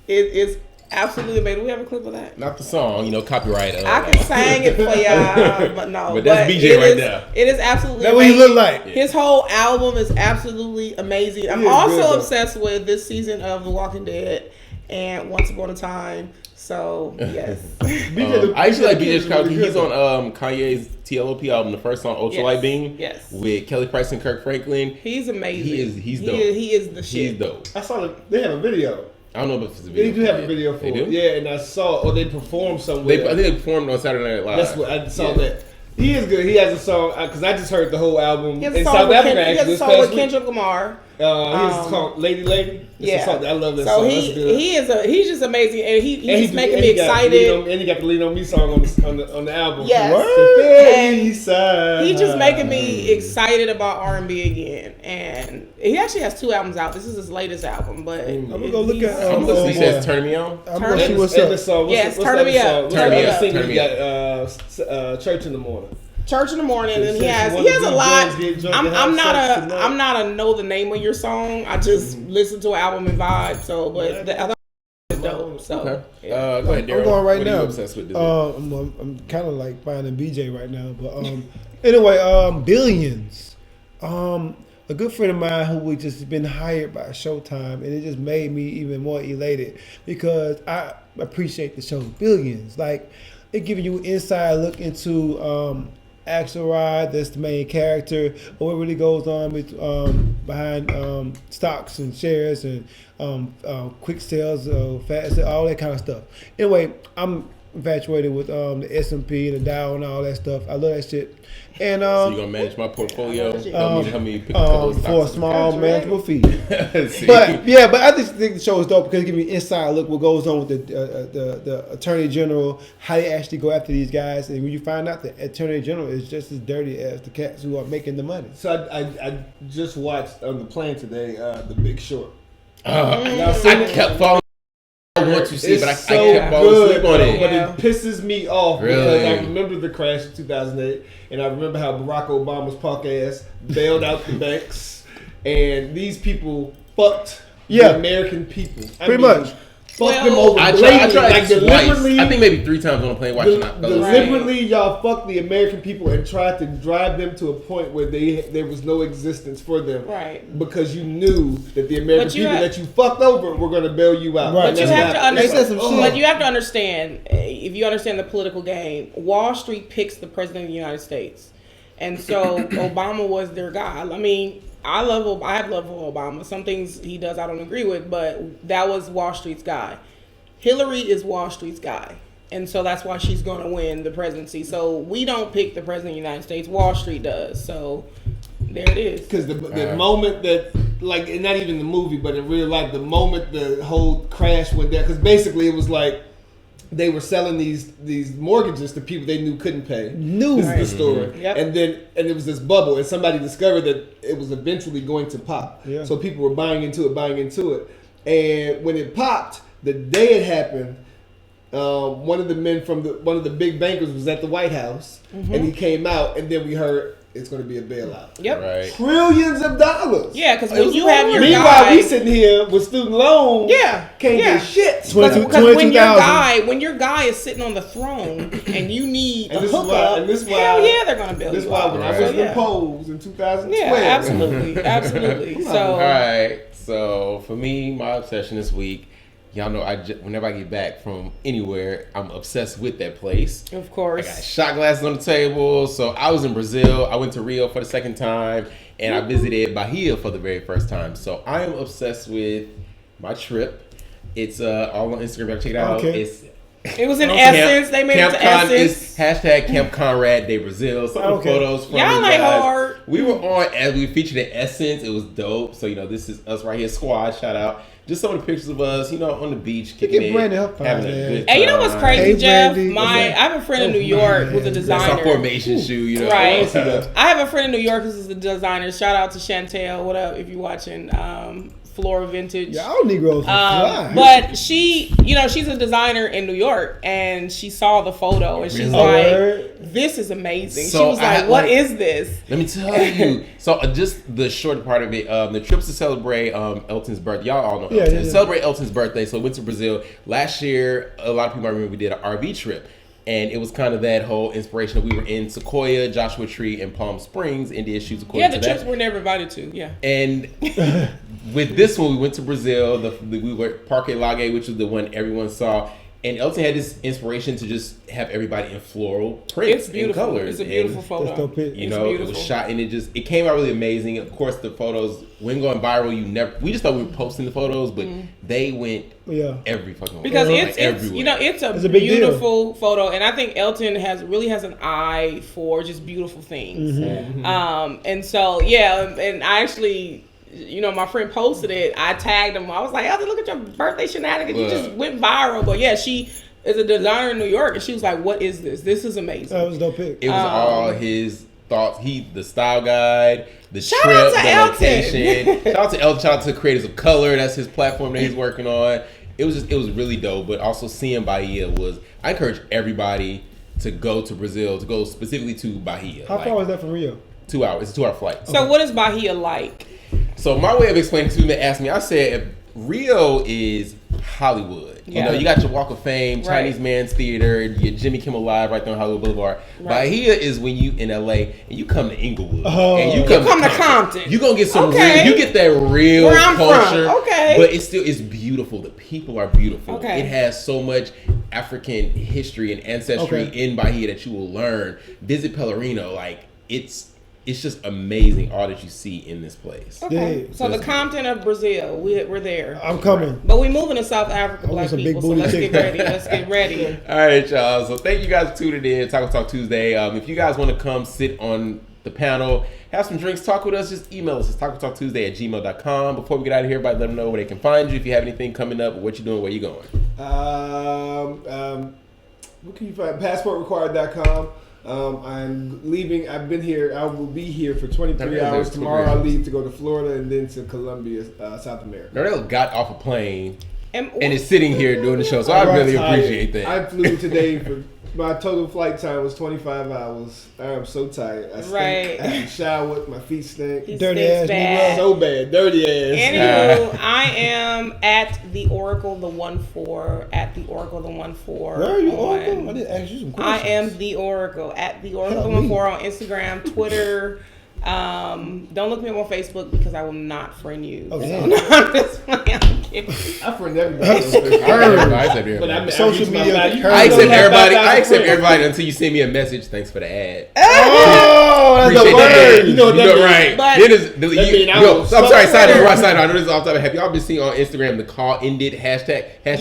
It is absolutely amazing. Do we have a clip of that? Not the song, copyright. I can sing it for y'all, but no. But that's BJ right there. It is absolutely That's what amazing. he look like. His whole album is absolutely amazing. I'm also obsessed with this season of The Walking Dead and Once Upon a Time. So, yes. I actually like BJ Chicago. He's on Kanye's TLOP album, the first song, Ultralight Beam. Yes. With Kelly Price and Kirk Franklin. He's amazing. He's dope. He is the shit. He's dope. I saw they have a video. I don't know if it's a video. They do have a video for it. it. Yeah, and I saw, they performed somewhere. I think they performed on Saturday Night Live. That's what I saw that. He is good. He has a song, because I just heard the whole album He has in a song South with Africa, he has actually, a this song past with week. Kendrick Lamar. It's called Lady Lady. It's a song. I love that so song. That's good. he's just amazing, and he's making me excited. And he got the Lean On Me song on the album. Yes. And he's just making me excited about R&B again. And he actually has 2 albums out. This is his latest album, but I'm gonna go look at. He says "Turn Me On." I'm gonna see what's up. Turn Me Up. Turn Me Up. He got Church in the Morning. Church in the Morning, and he has a lot. I'm not a know the name of your song. I just listen to an album and vibe. So, but the other is dope. So, okay. Go ahead, Daryl. I'm going right what now. Are you obsessed with this I'm kind of like finding BJ right now, but anyway, Billions. A good friend of mine who was just been hired by Showtime, and it just made me even more elated because I appreciate the show Billions. Like, it giving you an inside look into Axelrod, that's the main character, or what really goes on with behind stocks and shares and quick sales, fast, all that kind of stuff. Anyway, I'm infatuated with the S&P and the Dow and all that stuff. I love that shit. And so you're gonna manage my portfolio? Help me pick a couple of stocks for a small manageable fee. See? But I just think the show is dope because it gives me an inside look what goes on with the Attorney General, how they actually go after these guys, and when you find out the Attorney General is just as dirty as the cats who are making the money. So I just watched on the plane today, The Big Short. I kept falling. I want to see, but I so kept falling asleep on it. But it pisses me off Really? because I remember the crash of 2008, and I remember how Barack Obama's punk ass bailed out the banks, and these people fucked the American people. Pretty much. Fuck them over. I tried like deliberately. I think maybe 3 times on the plane watching that. Deliberately, y'all fucked the American people and tried to drive them to a point where there was no existence for them. Right. Because you knew that the American people that you fucked over were going to bail you out. Right. But you have to understand. Oh. But you have to understand, if you understand the political game, Wall Street picks the president of the United States, and so Obama was their guy. I mean, I have love for Obama. Some things he does I don't agree with, but that was Wall Street's guy. Hillary is Wall Street's guy. And so that's why she's going to win the presidency. So we don't pick the president of the United States. Wall Street does. So there it is. Because the moment that, like, and not even the movie, but in real life, the moment the whole crash went down, because basically it was like they were selling these mortgages to people they knew couldn't pay. This is the story. Mm-hmm. Yep. And it was this bubble, and somebody discovered that it was eventually going to pop. Yeah. So people were buying into it. And when it popped, the day it happened, one of the men from one of the big bankers was at the White House, and he came out, and then we heard it's going to be a bailout. Yep. Right. Trillions of dollars. Yeah, because when you have your Meanwhile, guy, we sitting here with student loans. yeah, Can't yeah. get shit. Because when your guy is sitting on the throne and you need a hookup, hell yeah, they're gonna build This is you why up. when I was in polls in 2012. Yeah, absolutely. So All right. So for me, my obsession this week, y'all know whenever I get back from anywhere, I'm obsessed with that place. Of I course. got shot glasses on the table. So I was in Brazil. I went to Rio for the second time, and I visited Bahia for the very first time. So I am obsessed with my trip. It's all on Instagram. Check it out. Okay. It was in Essence. They made it to Essence. Hashtag Camp Conrad de Brazil. Some of the photos from Y'all it, ain't guys. hard. We were on as we featured in Essence. It was dope. So this is us right here, squad. Shout out. Just some of the pictures of us, on the beach, kicking it, Brandon up, having a man. good time. And you know what's crazy, Hey, Jeff? Brandy. I have a friend in New York who's a That's designer. our formation shoe, Right. I have a friend in New York who's a designer. Shout out to Chantel. What up? If you're watching Flora Vintage. Y'all Negroes fly. But she, she's a designer in New York, and she saw the photo, and she's Really? like, "This is amazing." So she was I- like, "What like- is this?" Let me tell you. So just the short part of it, the trips to celebrate Elton's birthday. Y'all all know Elton. Yeah. Celebrate Elton's birthday. So we went to Brazil. Last year, a lot of people I remember we did an RV trip. And it was kind of that whole inspiration that we were in Sequoia, Joshua Tree, and Palm Springs, and did shoots according Yeah, to the that. trips we're never invited to. Yeah. And with this one, we went to Brazil. We were at Parque Lage, which was the one everyone saw. And Elton had this inspiration to just have everybody in floral prints It's beautiful. and colors. It's a And, beautiful photo. That's dope pic. you It's know, it beautiful. was shot and it came out really amazing. Of course, the photos when going viral, we just thought we were posting the photos, but they went every fucking way. Because Like, it's everywhere. it's a big deal. beautiful photo, and I think Elton really has an eye for just beautiful things. And so and I actually, my friend posted it. I tagged him. I was like, Elton, look at your birthday shenanigans. You just went viral. But yeah, she is a designer in New York, and she was like, "What is this? This is amazing." That was a dope pic. It was all his thoughts. The style guide, the Shout trip, out to the Elton. location. Shout out to Elton. Shout out to Creators of Color. That's his platform that he's working on. It was really dope. But also seeing Bahia I encourage everybody to go to Brazil, to go specifically to Bahia. How far was that from Rio? 2 hours. It's a 2-hour flight. So what is Bahia like? So my way of explaining to them that asked me, I said, if Rio is Hollywood. Yeah. You got your Walk of Fame, Right. Chinese Man's Theater, your Jimmy Kimmel Live right there on Hollywood Boulevard. Right. Bahia is when you in LA and you come to Inglewood. Oh. And You come to Compton. You gonna get some Okay. real, you get that real Where I'm from. culture. Okay. But it's beautiful. The people are beautiful. Okay. It has so much African history and ancestry Okay. in Bahia that you will learn. Visit Pelourinho. It's just amazing all that you see in this place. Okay. Yeah. So the Compton of Brazil, we're there. I'm coming. But we moving to South Africa, want black some people. big So booty let's get chicken. ready. Let's get ready. All right, y'all. So thank you guys for tuning in. Taco Talk Tuesday. If you guys want to come sit on the panel, have some drinks, talk with us, just email us. It's tacotalktuesday@gmail.com. Before we get out of here, everybody let them know where they can find you. If you have anything coming up, what you doing, where you going. What can you find? PassportRequired.com. I'm leaving. I've been here. I will be here for 23 hours. Tomorrow I leave to go to Florida and then to Colombia, South America. Nardell got off a plane And is sitting here doing the show, so I really appreciate that. I flew today for my total flight time was 25 hours. I am so tired. I stink. Right. I haven't showered. My feet stink. He Dirty stinks ass bad. So bad. Dirty ass. Anywho, I am at the Oracle the 14 at the Oracle the 14. Where are you, on- Oracle? I didn't ask you some I questions. am the Oracle at the Oracle Help the me. 14 on Instagram, Twitter. Don't look me up on Facebook because I will not friend you. Okay. So, no, I'm just playing. I'm kidding. I friend everybody. I accept everybody. But I Social reach my media value. curve. I accept don't have everybody. 5,000 I accept friends. everybody until you send me a message. Thanks for the ad. Oh, that's Appreciate a that. word. You know what that means. right? But- Then is, mean I yo, will I'm sorry, suck side note, fire. right side note. I know this is off topic. Have y'all been seeing on Instagram the call ended hashtag? Yes!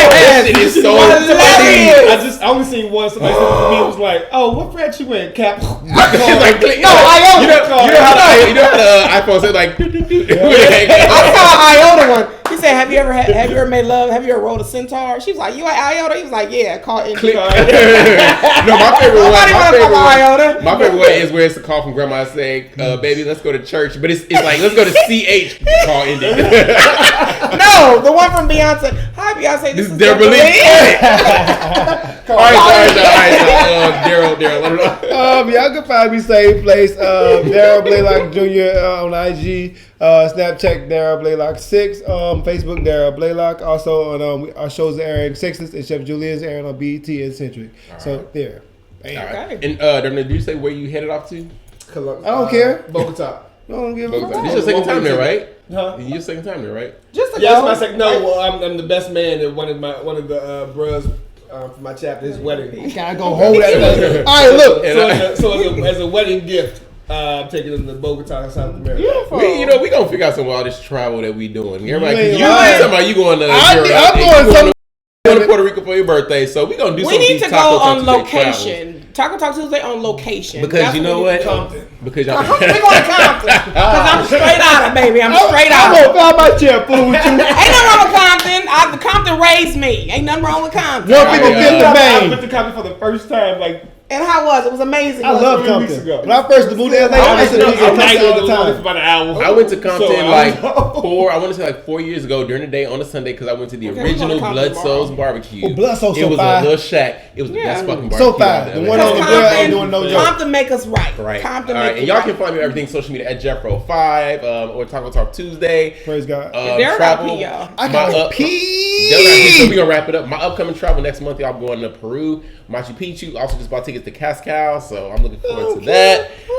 That shit is so I love funny. it. I just only seen one. Somebody sent it to me. It was like, "Oh, what frat you in, Cap?" It's like, click, No, iota. you know how the iPhone said like, I saw Iota one. He said, "Have you ever made love? Have you ever rolled a centaur?" She was like, "You at Iota?" He was like, "Yeah, call in." click. No, my favorite one. Nobody wanna call Iota. My favorite one is where it's a call from grandma saying, "Baby, let's go to church," but it's like, "Let's go to CH." Call ended. No, the one from Beyonce. Hi, Beyonce. This is Deborah Deborah Lee. Lee. All right. Daryl, let them know. Y'all can find me same place. Daryl Blaylock Jr. On IG, Snapchat Daryl Blaylock 6, Facebook Daryl Blaylock. Also on our shows are airing Sexless and Chef Julian's airing on BET and Centric. So there. All right. And did you say where you headed off to? I don't care. Bogota. You don't give a This fuck. is your second time there, right? Huh? Your second time there, right? Just to Yeah, that's go. my second. No, well, I'm the best man at one of the bros for my chapter, his wedding. Gotta go hold that thing. All right, look. So as a wedding gift, I'm taking them to Bogota, South America. Beautiful. We gonna figure out some of all this travel that we doing. Everybody, You ain't you lying. talking about you going to I'm Europe, going you going to Puerto Rico for your birthday, so we gonna do We some need of these to go Taco on Tuesday location. Taco Talk Tuesday on location. Because That's you know we need what? to do. Because y'all. We going to Compton. Because I'm straight out of, baby. I'm straight I'm out. gonna fly my chair fool with you. Ain't nothing wrong with Compton. The Compton raised me. Ain't nothing wrong with Compton. 155th of I Maine. went to Compton for the first time, like And how was it? It was amazing. I love 3 weeks Compton. ago. When I first moved to LA, I used to visit Compton all the for time. about an hour. I went to Compton So, like I want to say like 4 years ago during the day on a Sunday because I went to the Okay, we going to original Compton Bloodsoul's tomorrow. barbecue. Oh, Bloodsoul's It so was fire. a little shack. It was the Yeah. best fucking So barbecue. fire. I've The ever one had. on the grill ain't doing no joke. Compton make us right. Right. Compton All make right. us And y'all right. can find me on everything social media at Jeffro5 or Taco Talk Tuesday. Praise God. Derek got pee, y'all. I My gotta pee. So we gonna wrap it up. My upcoming travel next month, y'all going to Peru, Machu Picchu. Also just bought tickets to Cascal, so I'm looking forward to that. We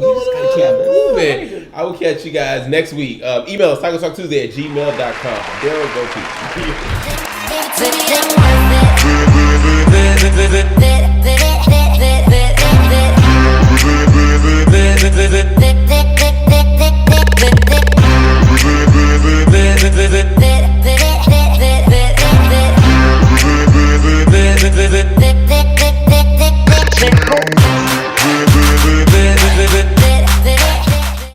just gotta keep moving. I will catch you guys next week. Email us tacotalktuesday@gmail.com. Daryl, go keep. Fit.